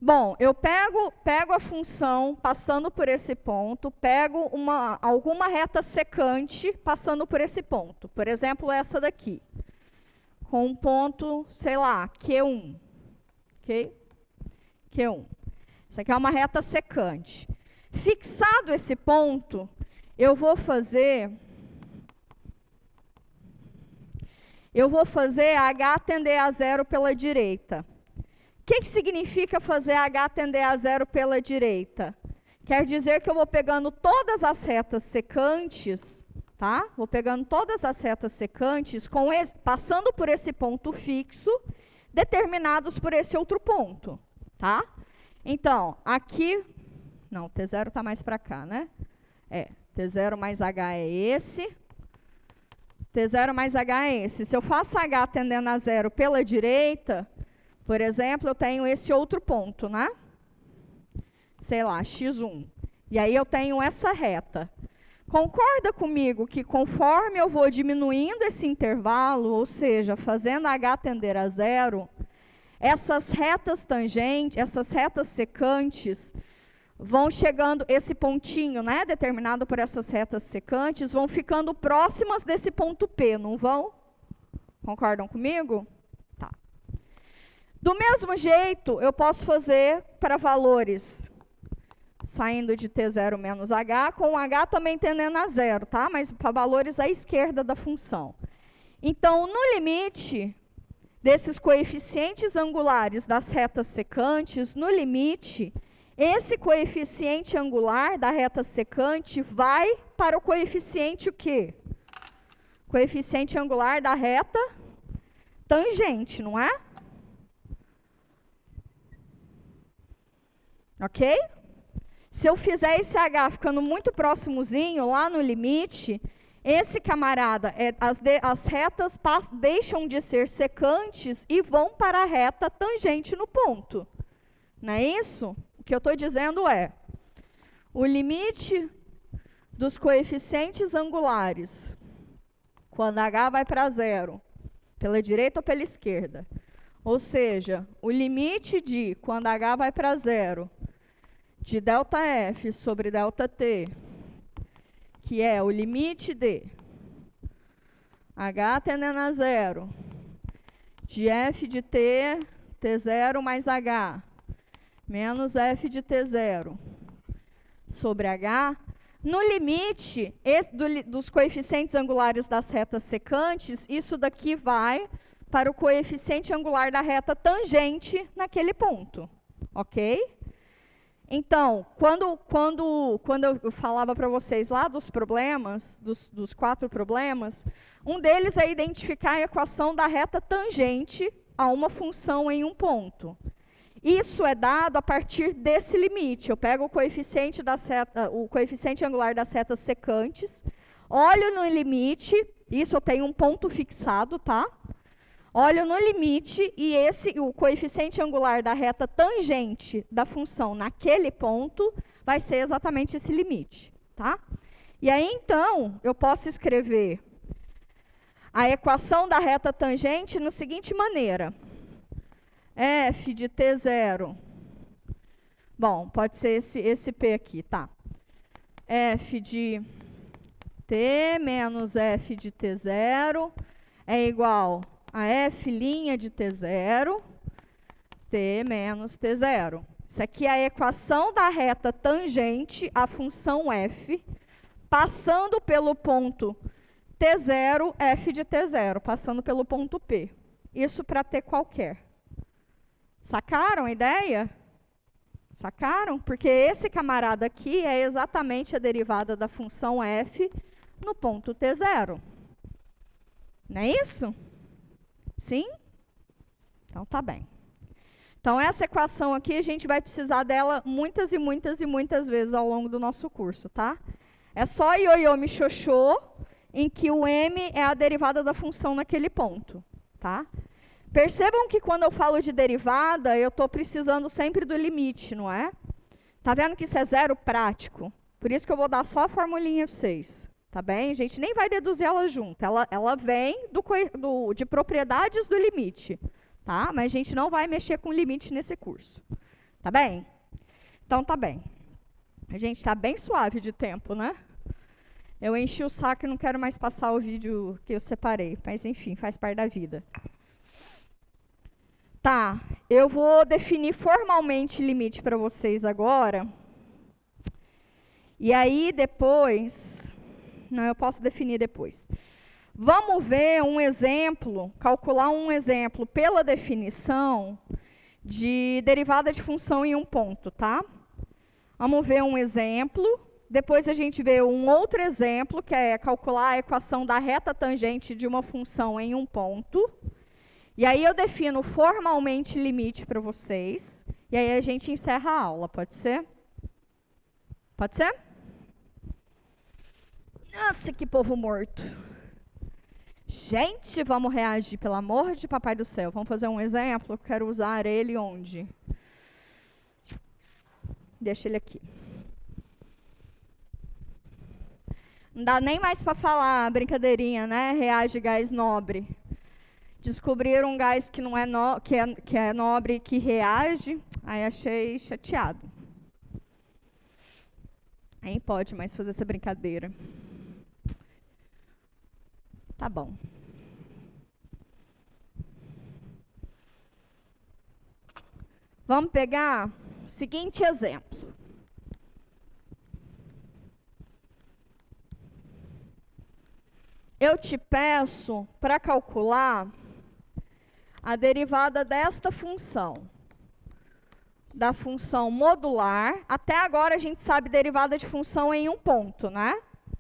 Bom, eu pego a função passando por esse ponto, pego alguma reta secante passando por esse ponto. Por exemplo, essa daqui. Com um ponto, sei lá, Q1. Ok? Q1. Isso aqui é uma reta secante. Fixado esse ponto, eu vou fazer H tender a zero pela direita. O que significa fazer H tender a zero pela direita? Quer dizer que eu vou pegando todas as retas secantes, tá? Vou pegando todas as retas secantes, passando por esse ponto fixo, determinados por esse outro ponto, tá? Então, aqui, não, T0 está mais para cá, né? T0 mais H é esse. T0 mais H é esse. Se eu faço H tendendo a zero pela direita, por exemplo, eu tenho esse outro ponto, né? Sei lá, x1. E aí eu tenho essa reta. Concorda comigo que conforme eu vou diminuindo esse intervalo, ou seja, fazendo h tender a zero, essas retas tangentes, essas retas secantes, vão chegando, esse pontinho, né, determinado por essas retas secantes, vão ficando próximas desse ponto P, não vão? Concordam comigo? Tá. Do mesmo jeito, eu posso fazer para valores saindo de T0 menos H, com H também tendendo a zero, tá? Mas para valores à esquerda da função. Então, no limite desses coeficientes angulares das retas secantes, no limite, esse coeficiente angular da reta secante vai para o coeficiente o quê? Coeficiente angular da reta tangente, não é? Ok? Se eu fizer esse H ficando muito próximozinho, lá no limite, esse camarada, as retas deixam de ser secantes e vão para a reta tangente no ponto. Não é isso? O que eu estou dizendo é, o limite dos coeficientes angulares, quando H vai para zero, pela direita ou pela esquerda, ou seja, o limite de, quando H vai para zero, de ΔF sobre ΔT, que é o limite de H tendendo a zero, de F de T, T0 mais H, menos F de T0 sobre H, no limite dos coeficientes angulares das retas secantes, isso daqui vai para o coeficiente angular da reta tangente naquele ponto, ok? Então, quando eu falava para vocês lá dos problemas, dos 4 problemas, um deles é identificar a equação da reta tangente a uma função em um ponto. Isso é dado a partir desse limite. Eu pego o coeficiente angular das retas secantes, olho no limite, isso eu tenho um ponto fixado, tá? Olho no limite e o coeficiente angular da reta tangente da função naquele ponto vai ser exatamente esse limite, tá? E aí, então, eu posso escrever a equação da reta tangente na seguinte maneira. F de T0. Bom, pode ser esse P aqui, tá? F de T menos F de T0 é igual a F' de T0, T menos T0. Isso aqui é a equação da reta tangente à função F, passando pelo ponto T0, F de T0, passando pelo ponto P. Isso para T qualquer. Sacaram a ideia? Sacaram? Porque esse camarada aqui é exatamente a derivada da função F no ponto T0. Não é isso? Sim? Então, tá bem. Então, essa equação aqui, a gente vai precisar dela muitas e muitas e muitas vezes ao longo do nosso curso, tá? É só ioiô me xoxô, em que o m é a derivada da função naquele ponto, tá? Percebam que quando eu falo de derivada, eu estou precisando sempre do limite, não é? Tá vendo que isso é zero prático? Por isso que eu vou dar só a formulinha para vocês. Tá bem? A gente nem vai deduzir ela junto. Ela vem de propriedades do limite. Tá? Mas a gente não vai mexer com limite nesse curso. Tá bem? Então, tá bem. A gente está bem suave de tempo, né? Eu enchi o saco e não quero mais passar o vídeo que eu separei. Mas, enfim, faz parte da vida. Tá. Eu vou definir formalmente limite para vocês agora. E aí, depois... Não, eu posso definir depois. Vamos ver um exemplo, calcular um exemplo pela definição de derivada de função em um ponto, tá? Vamos ver um exemplo, depois a gente vê um outro exemplo, que é calcular a equação da reta tangente de uma função em um ponto. E aí eu defino formalmente limite para vocês, e aí a gente encerra a aula, pode ser? Pode ser? Nossa, que povo morto. Gente, vamos reagir, pelo amor de papai do céu. Vamos fazer um exemplo? Eu quero usar ele onde? Deixa ele aqui. Não dá nem mais para falar, brincadeirinha, né? Reage gás nobre. Descobriram um gás que não é, que é nobre e que reage. Aí achei chateado. Nem pode mais fazer essa brincadeira. Tá bom. Vamos pegar o seguinte exemplo. Eu te peço para calcular a derivada desta função. Da função modular. Até agora a gente sabe derivada de função em um ponto, né?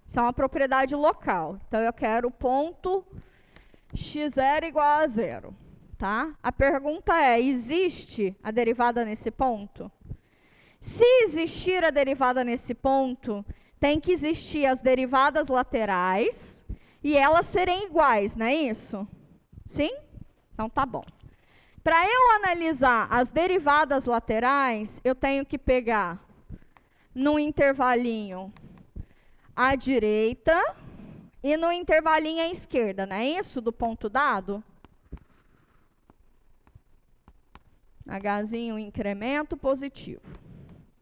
Isso é uma propriedade local. Então eu quero o ponto x0 igual a 0. Tá? A pergunta é, existe a derivada nesse ponto? Se existir a derivada nesse ponto, tem que existir as derivadas laterais e elas serem iguais, não é isso? Sim? Então tá bom. Para eu analisar as derivadas laterais, eu tenho que pegar no intervalinho à direita e no intervalinho à esquerda, não é isso? Do ponto dado. Hzinho incremento positivo.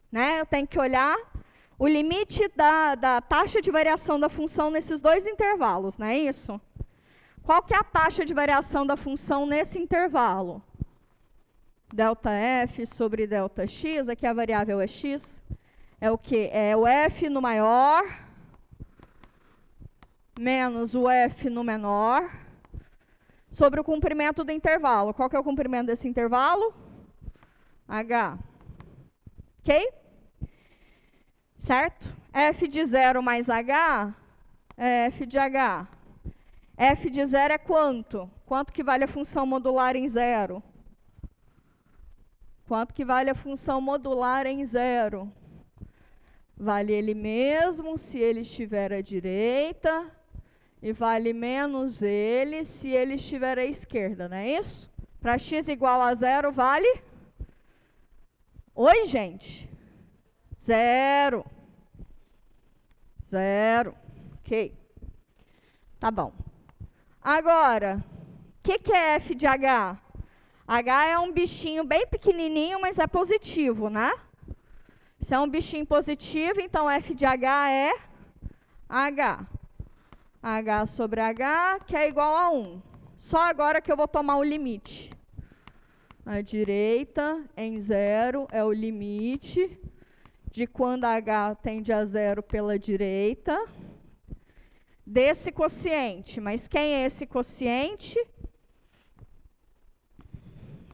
Né? Eu tenho que olhar o limite da taxa de variação da função nesses dois intervalos, não é isso? Qual que é a taxa de variação da função nesse intervalo? Δf sobre Δx, aqui a variável é x. É o quê? É o f no maior menos o f no menor sobre o comprimento do intervalo. Qual que é o comprimento desse intervalo? H. Ok? Certo? F de 0 mais H é f de H. F de 0 é quanto? Quanto que vale a função modular em 0? Quanto que vale a função modular em 0? Vale ele mesmo se ele estiver à direita e vale menos ele se ele estiver à esquerda, não é isso? Para x igual a 0 vale? Oi, gente? 0. 0. Ok. Tá bom. Agora, o que é f de h? H é um bichinho bem pequenininho, mas é positivo, né? Se é um bichinho positivo, então f de h é h. H sobre h, que é igual a 1. Só agora que eu vou tomar o limite. À direita, em 0, é o limite de quando h tende a 0 pela direita, desse quociente. Mas quem é esse quociente?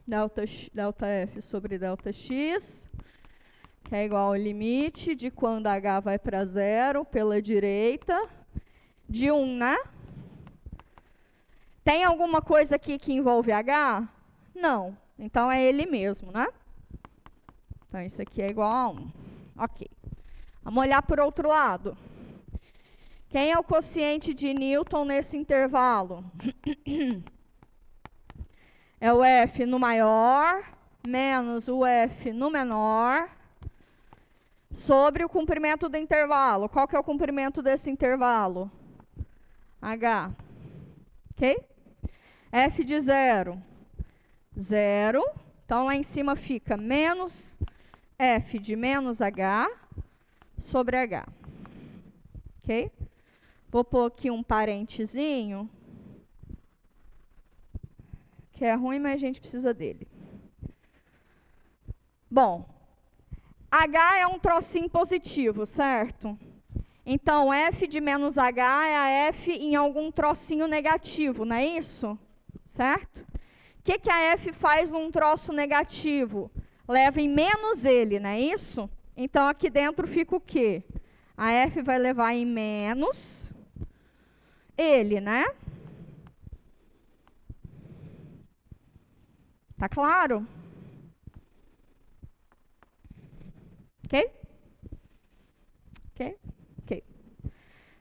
Δf sobre Δx, que é igual ao limite de quando h vai para 0 pela direita, de 1, né? Tem alguma coisa aqui que envolve h? Não. Então é ele mesmo, né? Então isso aqui é igual a 1. Ok. Vamos olhar por outro lado. Quem é o quociente de Newton nesse intervalo? É o F no maior menos o F no menor sobre o comprimento do intervalo. Qual que é o comprimento desse intervalo? H. Ok? F de 0. 0. Então, lá em cima fica menos F de menos H sobre H. Ok? Vou pôr aqui um parentezinho, que é ruim, mas a gente precisa dele. Bom, H é um trocinho positivo, certo? Então, F de menos H é a F em algum trocinho negativo, não é isso? Certo? O que a F faz num troço negativo? Leva em menos ele, não é isso? Então, aqui dentro fica o quê? A F vai levar em menos ele, né? Tá claro? Ok? Ok? Ok.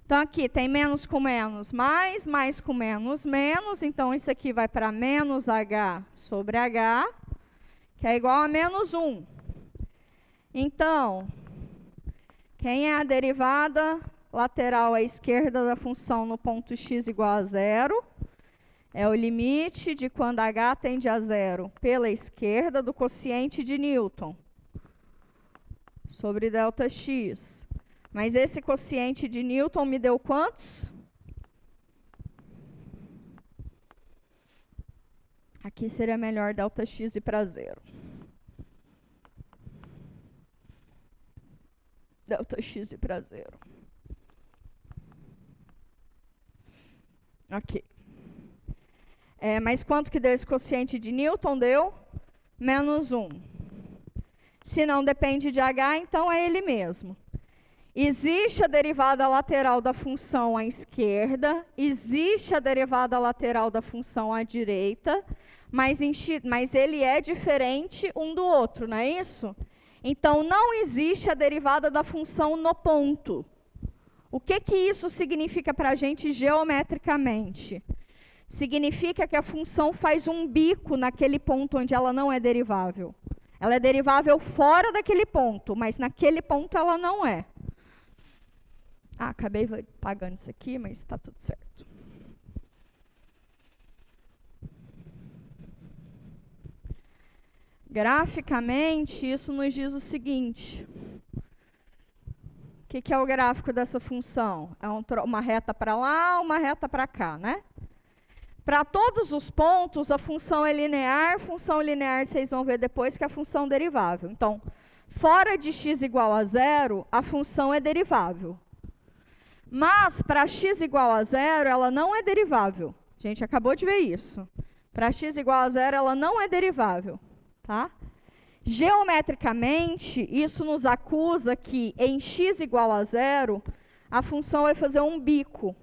Então, aqui tem menos com menos, mais com menos, menos. Então, isso aqui vai para menos H sobre H, que é igual a menos 1. Então, quem é a derivada lateral à esquerda da função no ponto x igual a zero. É o limite de quando h tende a zero pela esquerda do quociente de Newton sobre ΔX. Mas esse quociente de Newton me deu quantos? Aqui seria melhor ΔX ir para zero. ΔX ir para zero. Ok. Mas quanto que deu esse quociente de Newton? Deu menos 1. Se não depende de h, então é ele mesmo. Existe a derivada lateral da função à esquerda, existe a derivada lateral da função à direita, mas ele é diferente um do outro, não é isso? Então, não existe a derivada da função no ponto. O que isso significa para a gente geometricamente? Significa que a função faz um bico naquele ponto onde ela não é derivável. Ela é derivável fora daquele ponto, mas naquele ponto ela não é. Acabei pagando isso aqui, mas está tudo certo. Graficamente, isso nos diz o seguinte. O que é o gráfico dessa função? É uma reta para lá, uma reta para cá, né? Para todos os pontos, a função é linear. Função linear, vocês vão ver depois que é a função derivável. Então, fora de x igual a zero, a função é derivável. Mas, para x igual a zero, ela não é derivável. A gente acabou de ver isso. Para x igual a zero, ela não é derivável. Tá? Geometricamente, isso nos acusa que em x igual a zero, a função vai fazer um bico.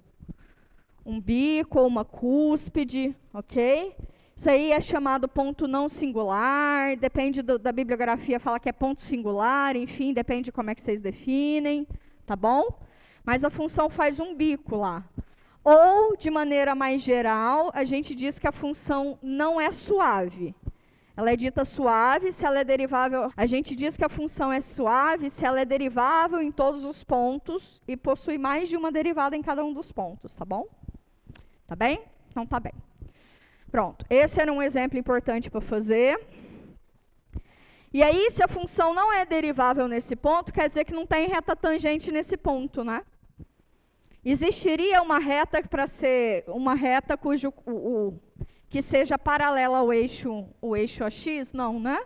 Um bico ou uma cúspide, ok? Isso aí é chamado ponto não singular, depende da bibliografia, fala que é ponto singular, enfim, depende de como é que vocês definem, tá bom? Mas a função faz um bico lá. Ou, de maneira mais geral, a gente diz que a função não é suave. Ela é dita suave se ela é derivável. A gente diz que a função é suave se ela é derivável em todos os pontos e possui mais de uma derivada em cada um dos pontos, tá bom? Tá bem? Então tá bem. Pronto, esse era um exemplo importante para fazer. E aí, se a função não é derivável nesse ponto, quer dizer que não tem reta tangente nesse ponto, né? Existiria uma reta para ser uma reta cujo que seja paralela ao eixo AX? Não, né?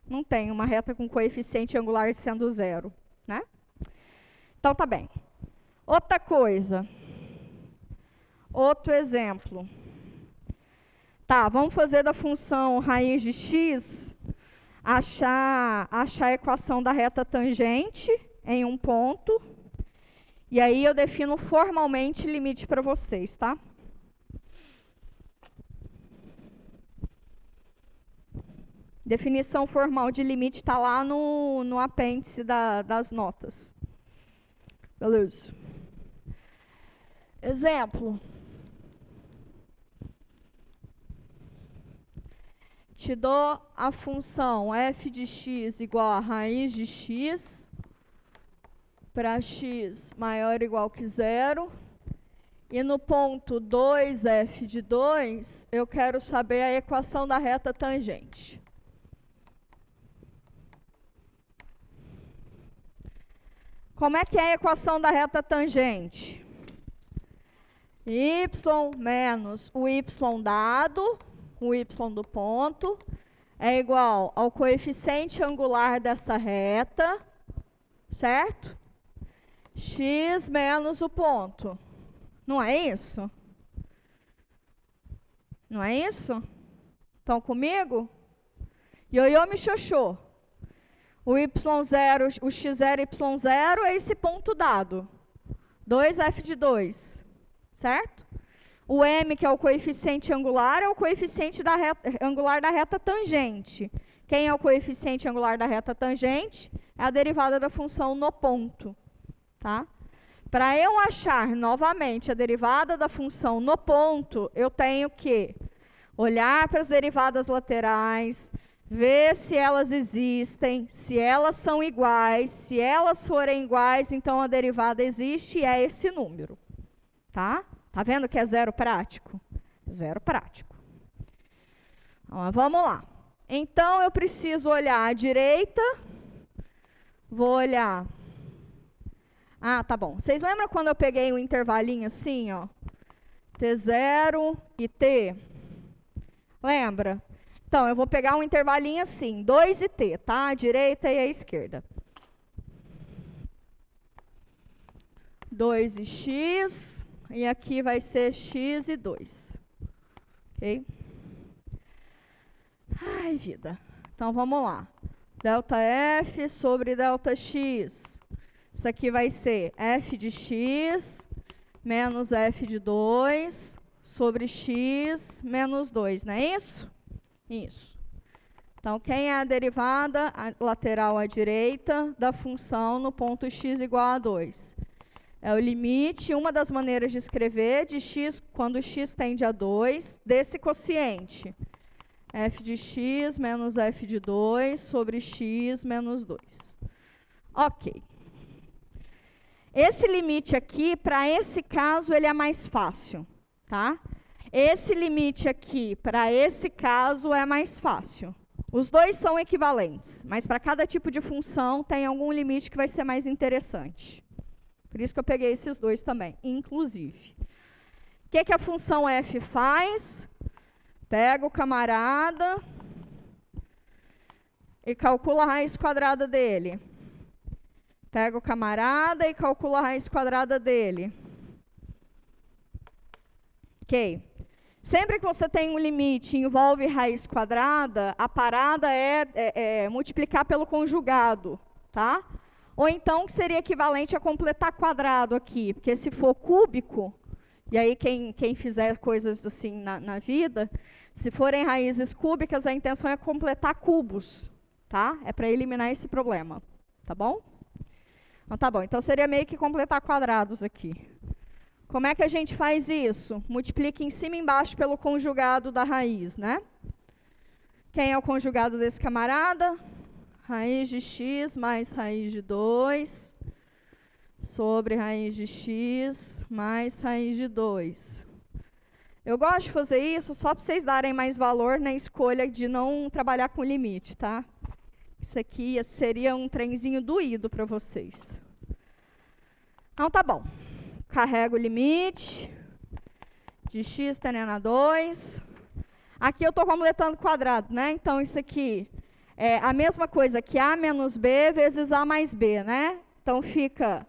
Não tem uma reta com coeficiente angular sendo zero, né? Então, tá bem. Outra coisa. Outro exemplo. Tá, vamos fazer da função raiz de x, achar a equação da reta tangente em um ponto. E aí eu defino formalmente limite para vocês, tá? Definição formal de limite está lá no apêndice das notas. Beleza. Exemplo. Te dou a função f de x igual a raiz de x para x maior ou igual que zero. E no ponto 2f de 2, eu quero saber a equação da reta tangente. Como é que é a equação da reta tangente? Y menos o y dado, com o y do ponto, é igual ao coeficiente angular dessa reta, certo? X menos o ponto. Não é isso? Não é isso? Estão comigo? Ioiô me xoxô. O y0, o x0 e y0 é esse ponto dado. 2f de 2. Certo? O m, que é o coeficiente angular, é o coeficiente angular da reta tangente. Quem é o coeficiente angular da reta tangente? É a derivada da função no ponto. Tá? Para eu achar novamente a derivada da função no ponto, eu tenho que olhar para as derivadas laterais, Vê se elas existem, se elas são iguais. Se elas forem iguais, então a derivada existe e é esse número. Tá? Tá vendo que é zero prático? Zero prático. Então, vamos lá. Então, eu preciso olhar à direita. Vou olhar... Ah, tá bom. Vocês lembram quando eu peguei um intervalinho assim, ó? T0 e T? Lembra? Então, eu vou pegar um intervalinho assim, 2 e T, tá? A direita e a esquerda. 2 e X, e aqui vai ser X e 2. Ok? Ai, vida. Então, vamos lá. Delta F sobre delta X. Isso aqui vai ser F de X menos F de 2 sobre X menos 2, não é isso? Isso. Então, quem é a derivada lateral à direita da função no ponto x igual a 2? É o limite, uma das maneiras de escrever, de x, quando x tende a 2, desse quociente. F de x menos F de 2 sobre x menos 2. Ok. Esse limite aqui, para esse caso, ele é mais fácil, tá? Esse limite aqui, para esse caso, é mais fácil. Os dois são equivalentes, mas para cada tipo de função tem algum limite que vai ser mais interessante. Por isso que eu peguei esses dois também, inclusive. O que a função f faz? Pega o camarada e calcula a raiz quadrada dele. Pega o camarada e calcula a raiz quadrada dele. Ok. Sempre que você tem um limite e envolve raiz quadrada, a parada é multiplicar pelo conjugado, tá? Ou então, que seria equivalente a completar quadrado aqui, porque se for cúbico, e aí quem fizer coisas assim na vida, se forem raízes cúbicas, a intenção é completar cubos, tá? É para eliminar esse problema, tá bom? Então, tá bom. Então, seria meio que completar quadrados aqui. Como é que a gente faz isso? Multiplica em cima e embaixo pelo conjugado da raiz, né? Quem é o conjugado desse camarada? Raiz de x mais raiz de 2 sobre raiz de x mais raiz de 2. Eu gosto de fazer isso só para vocês darem mais valor na escolha de não trabalhar com limite, tá? Isso aqui seria um trenzinho doído para vocês. Então, tá bom. Carrego o limite de x tendendo a 2. Aqui eu estou completando quadrado, né? Então, isso aqui é a mesma coisa que a menos b vezes a mais b, né? Então, fica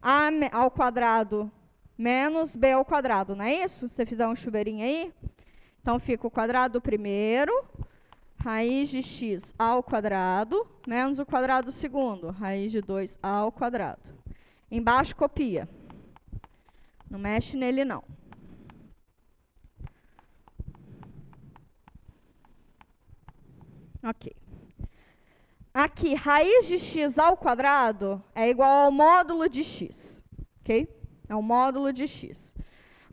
a ao quadrado menos b ao quadrado, não é isso? Se você fizer um chuveirinho aí. Então, fica o quadrado do primeiro, raiz de x ao quadrado, menos o quadrado do segundo, raiz de 2 ao quadrado. Embaixo, copia. Não mexe nele, não. Ok. Aqui, raiz de x ao quadrado é igual ao módulo de x. Ok? É o módulo de x.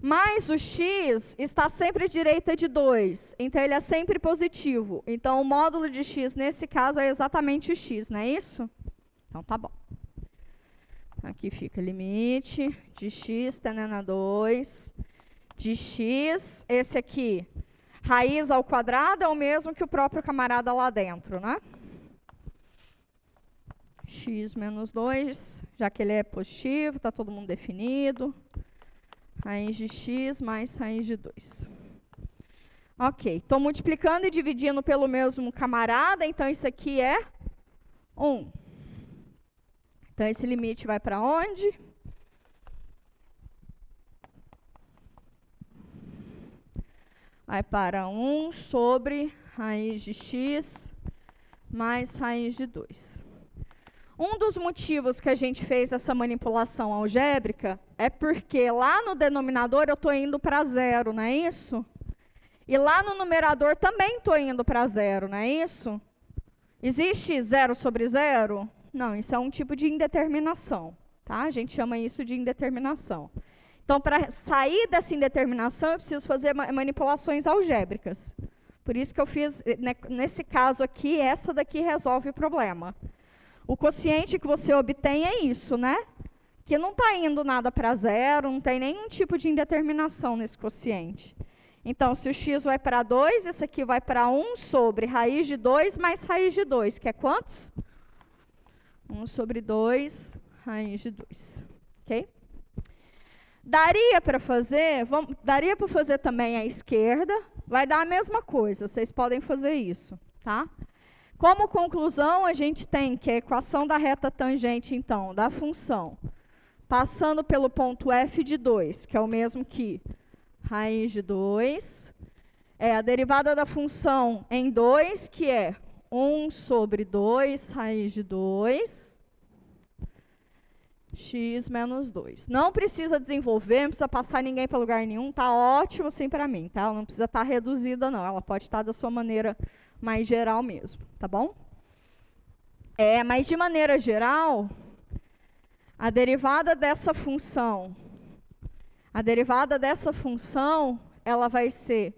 Mas o x está sempre à direita de 2. Então, ele é sempre positivo. Então, o módulo de x, nesse caso, é exatamente o x, não é isso? Então, tá bom. Aqui fica limite de x tendendo a 2 de x. Esse aqui, raiz ao quadrado, é o mesmo que o próprio camarada lá dentro, né? X menos 2, já que ele é positivo, está todo mundo definido. Raiz de x mais raiz de 2. Ok, estou multiplicando e dividindo pelo mesmo camarada, então isso aqui é 1. Então, esse limite vai para onde? Vai para 1 sobre raiz de x mais raiz de 2. Um dos motivos que a gente fez essa manipulação algébrica é porque lá no denominador eu estou indo para 0, não é isso? E lá no numerador também estou indo para 0, não é isso? Existe 0 sobre 0? Não, isso é um tipo de indeterminação, tá? A gente chama isso de indeterminação. Então, para sair dessa indeterminação, eu preciso fazer manipulações algébricas. Por isso que eu fiz, nesse caso aqui, essa daqui resolve o problema. O quociente que você obtém é isso, né? Que não está indo nada para zero, não tem nenhum tipo de indeterminação nesse quociente. Então, se o x vai para 2, esse aqui vai para 1 sobre raiz de 2 mais raiz de 2, que é quantos? 1 sobre 2, raiz de 2. Ok? Daria para fazer, daria para fazer também à esquerda, vai dar a mesma coisa, vocês podem fazer isso, tá? Como conclusão, a gente tem que a equação da reta tangente, então, da função, passando pelo ponto f de 2, que é o mesmo que raiz de 2, é a derivada da função em 2, que é 1 sobre 2, raiz de 2, x menos 2. Não precisa desenvolver, não precisa passar ninguém para lugar nenhum, tá ótimo assim para mim, tá? Ela não precisa estar reduzida, não. Ela pode estar da sua maneira mais geral mesmo, tá bom? Mas de maneira geral, a derivada dessa função, ela vai ser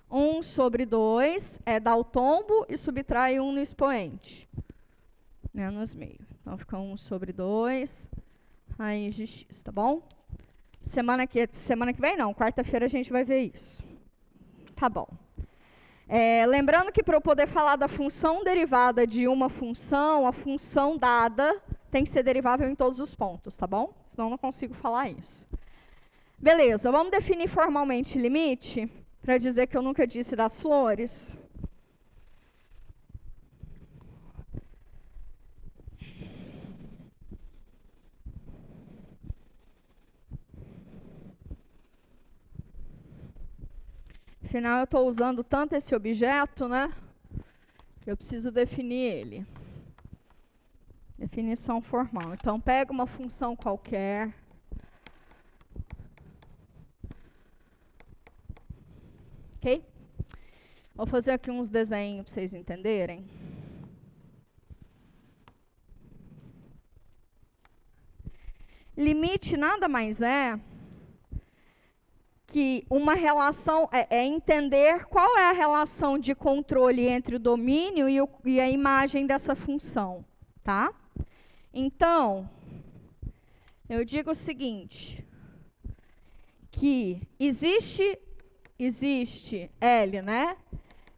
1 sobre 2, dá o tombo e subtrai 1 no expoente, menos meio. Então, fica 1 sobre 2, raiz de x, tá bom? Semana que vem não, quarta-feira a gente vai ver isso. Tá bom. Lembrando que para eu poder falar da função derivada de uma função, a função dada tem que ser derivável em todos os pontos, tá bom? Senão eu não consigo falar isso. Beleza, vamos definir formalmente limite, para dizer que eu nunca disse das flores. Afinal, eu estou usando tanto esse objeto, né? Que eu preciso definir ele. Definição formal. Então, pega uma função qualquer. Ok? Vou fazer aqui uns desenhos para vocês entenderem. Limite nada mais é que uma relação, entender qual é a relação de controle entre o domínio e a imagem dessa função, tá? Então, eu digo o seguinte, que existe L, né?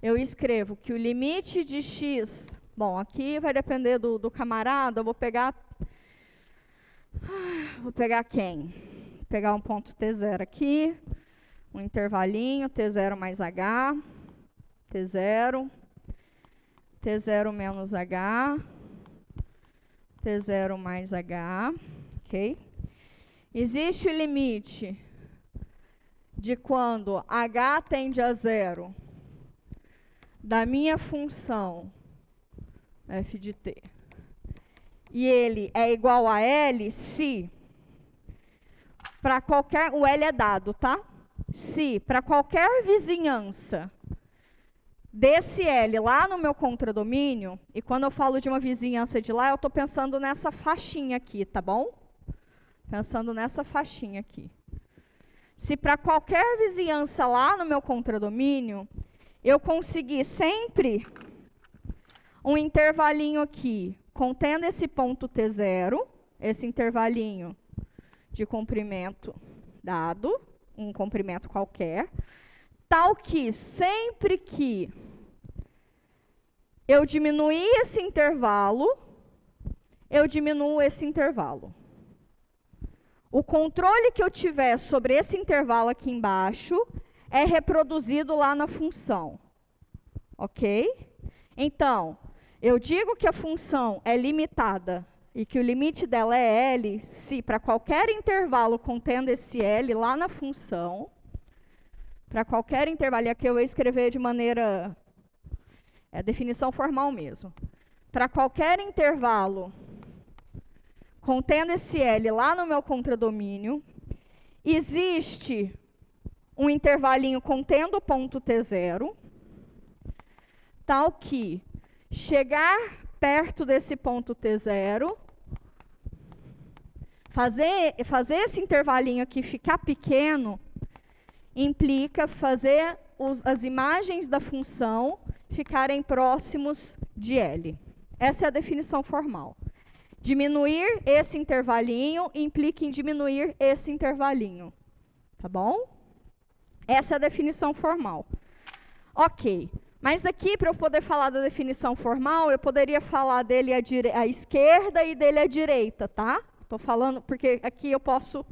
Eu escrevo que o limite de x, bom, aqui vai depender do camarada, eu vou pegar quem? Vou pegar um ponto T0 aqui, um intervalinho, T0 mais H, T0 menos H, T0 mais H, ok? Existe o limite de quando H tende a 0 da minha função f de t, e ele é igual a L se para qualquer, o L é dado, tá? Se para qualquer vizinhança desse L lá no meu contradomínio, e quando eu falo de uma vizinhança de lá, eu estou pensando nessa faixinha aqui, tá bom? Pensando nessa faixinha aqui. Se para qualquer vizinhança lá no meu contradomínio, eu conseguir sempre um intervalinho aqui, contendo esse ponto T0, esse intervalinho de comprimento dado, um comprimento qualquer, tal que sempre que eu diminuir esse intervalo, eu diminuo esse intervalo. O controle que eu tiver sobre esse intervalo aqui embaixo é reproduzido lá na função. Ok? Então, eu digo que a função é limitada e que o limite dela é L se para qualquer intervalo contendo esse L lá na função, para qualquer intervalo, e aqui eu vou escrever de maneira, definição formal mesmo, para qualquer intervalo contendo esse L lá no meu contradomínio, existe um intervalinho contendo o ponto T0, tal que chegar perto desse ponto T0, fazer esse intervalinho aqui ficar pequeno, implica fazer as imagens da função ficarem próximos de L. Essa é a definição formal. Diminuir esse intervalinho implica em diminuir esse intervalinho. Tá bom? Essa é a definição formal. Ok. Mas daqui, para eu poder falar da definição formal, eu poderia falar dele à esquerda e dele à direita, tá? Estou falando, porque aqui eu posso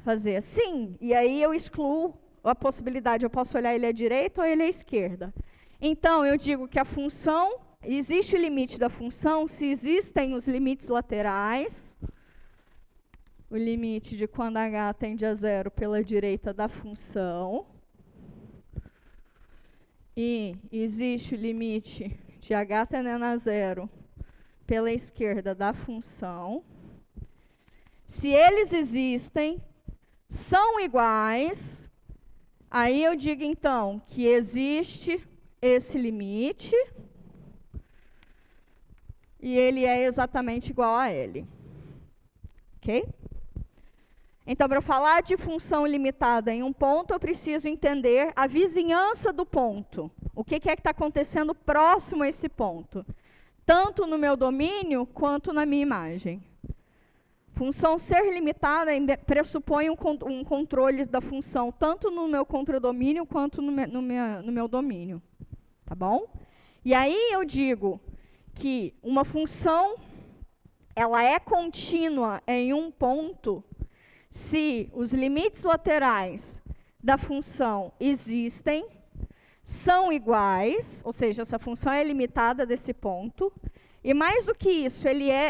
fazer assim, e aí eu excluo a possibilidade, eu posso olhar ele à direita ou ele à esquerda. Então, eu digo que a função, existe o limite da função se existem os limites laterais, o limite de quando h tende a zero pela direita da função, e existe o limite de h tendendo a zero pela esquerda da função. Se eles existem, são iguais, aí eu digo então que existe esse limite e ele é exatamente igual a L. Ok? Então, para falar de função limitada em um ponto, eu preciso entender a vizinhança do ponto. O que é que está acontecendo próximo a esse ponto? Tanto no meu domínio, quanto na minha imagem. Função ser limitada pressupõe um controle da função, tanto no meu contradomínio, quanto no meu domínio. Tá bom? E aí eu digo que uma função, ela é contínua em um ponto, se os limites laterais da função existem, são iguais, ou seja, essa função é limitada desse ponto, e mais do que isso,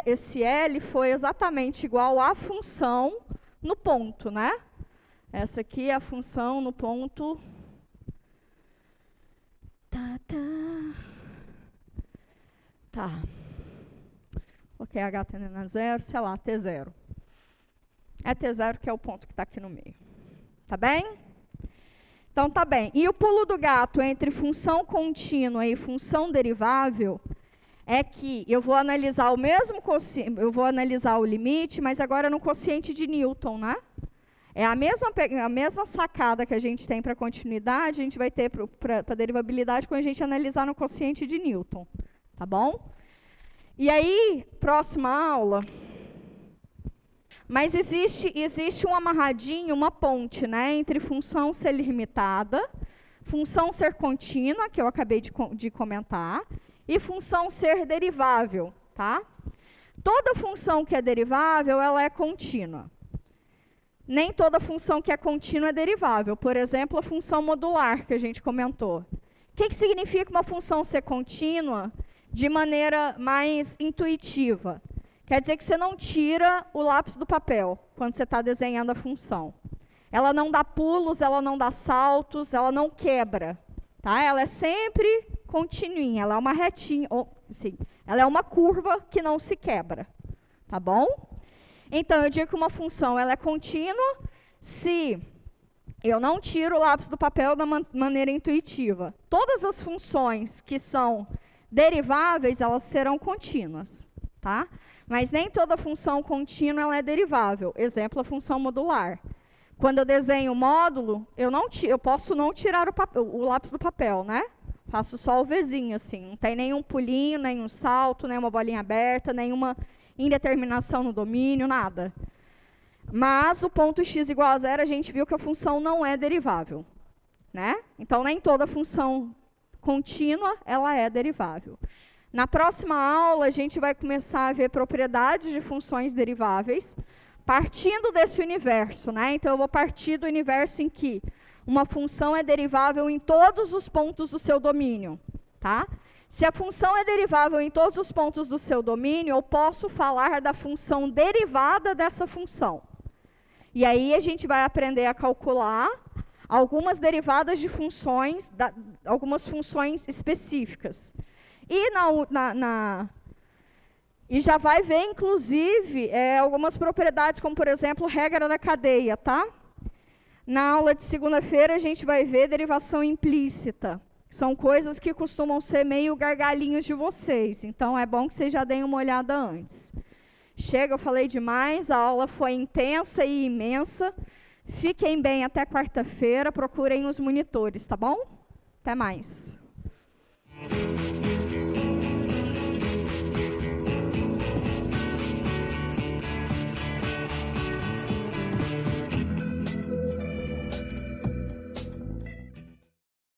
esse L foi exatamente igual à função no ponto, né? Essa aqui é a função no ponto. Tá. Ok, H tendendo a zero, sei lá, T0. É T0 que é o ponto que está aqui no meio. Tá bem? Então, tá bem. E o pulo do gato entre função contínua e função derivável é que eu vou analisar eu vou analisar o limite, mas agora no quociente de Newton, né? É a mesma sacada que a gente tem para continuidade, a gente vai ter para derivabilidade quando a gente analisar no quociente de Newton. Tá bom? E aí, próxima aula. Mas existe um amarradinho, uma ponte, né, entre função ser limitada, função ser contínua, que eu acabei de comentar, e função ser derivável, tá? Toda função que é derivável, ela é contínua. Nem toda função que é contínua é derivável. Por exemplo, a função modular, que a gente comentou. O que significa uma função ser contínua de maneira mais intuitiva? Quer dizer que você não tira o lápis do papel quando você está desenhando a função. Ela não dá pulos, ela não dá saltos, ela não quebra. Tá? Ela é sempre continuinha, ela é uma retinha, sim, ela é uma curva que não se quebra. Tá bom? Então, eu digo que uma função ela é contínua se eu não tiro o lápis do papel da maneira intuitiva. Todas as funções que são deriváveis, elas serão contínuas. Tá? Mas nem toda função contínua ela é derivável. Exemplo, a função modular. Quando eu desenho o módulo, eu posso não tirar o lápis do papel, né? Faço só o Vzinho, assim. Não tem nenhum pulinho, nenhum salto, nenhuma bolinha aberta, nenhuma indeterminação no domínio, nada. Mas o ponto x igual a zero, a gente viu que a função não é derivável. Né? Então, nem toda função contínua ela é derivável. Na próxima aula, a gente vai começar a ver propriedades de funções deriváveis, partindo desse universo, né? Então, eu vou partir do universo em que uma função é derivável em todos os pontos do seu domínio, tá? Se a função é derivável em todos os pontos do seu domínio, eu posso falar da função derivada dessa função. E aí, a gente vai aprender a calcular algumas derivadas de funções, algumas funções específicas. E, e já vai ver, inclusive, algumas propriedades, como, por exemplo, regra da cadeia, tá? Na aula de segunda-feira, a gente vai ver derivação implícita. São coisas que costumam ser meio gargalinhos de vocês. Então, é bom que vocês já deem uma olhada antes. Chega, eu falei demais, a aula foi intensa e imensa. Fiquem bem até quarta-feira, procurem os monitores, tá bom? Até mais.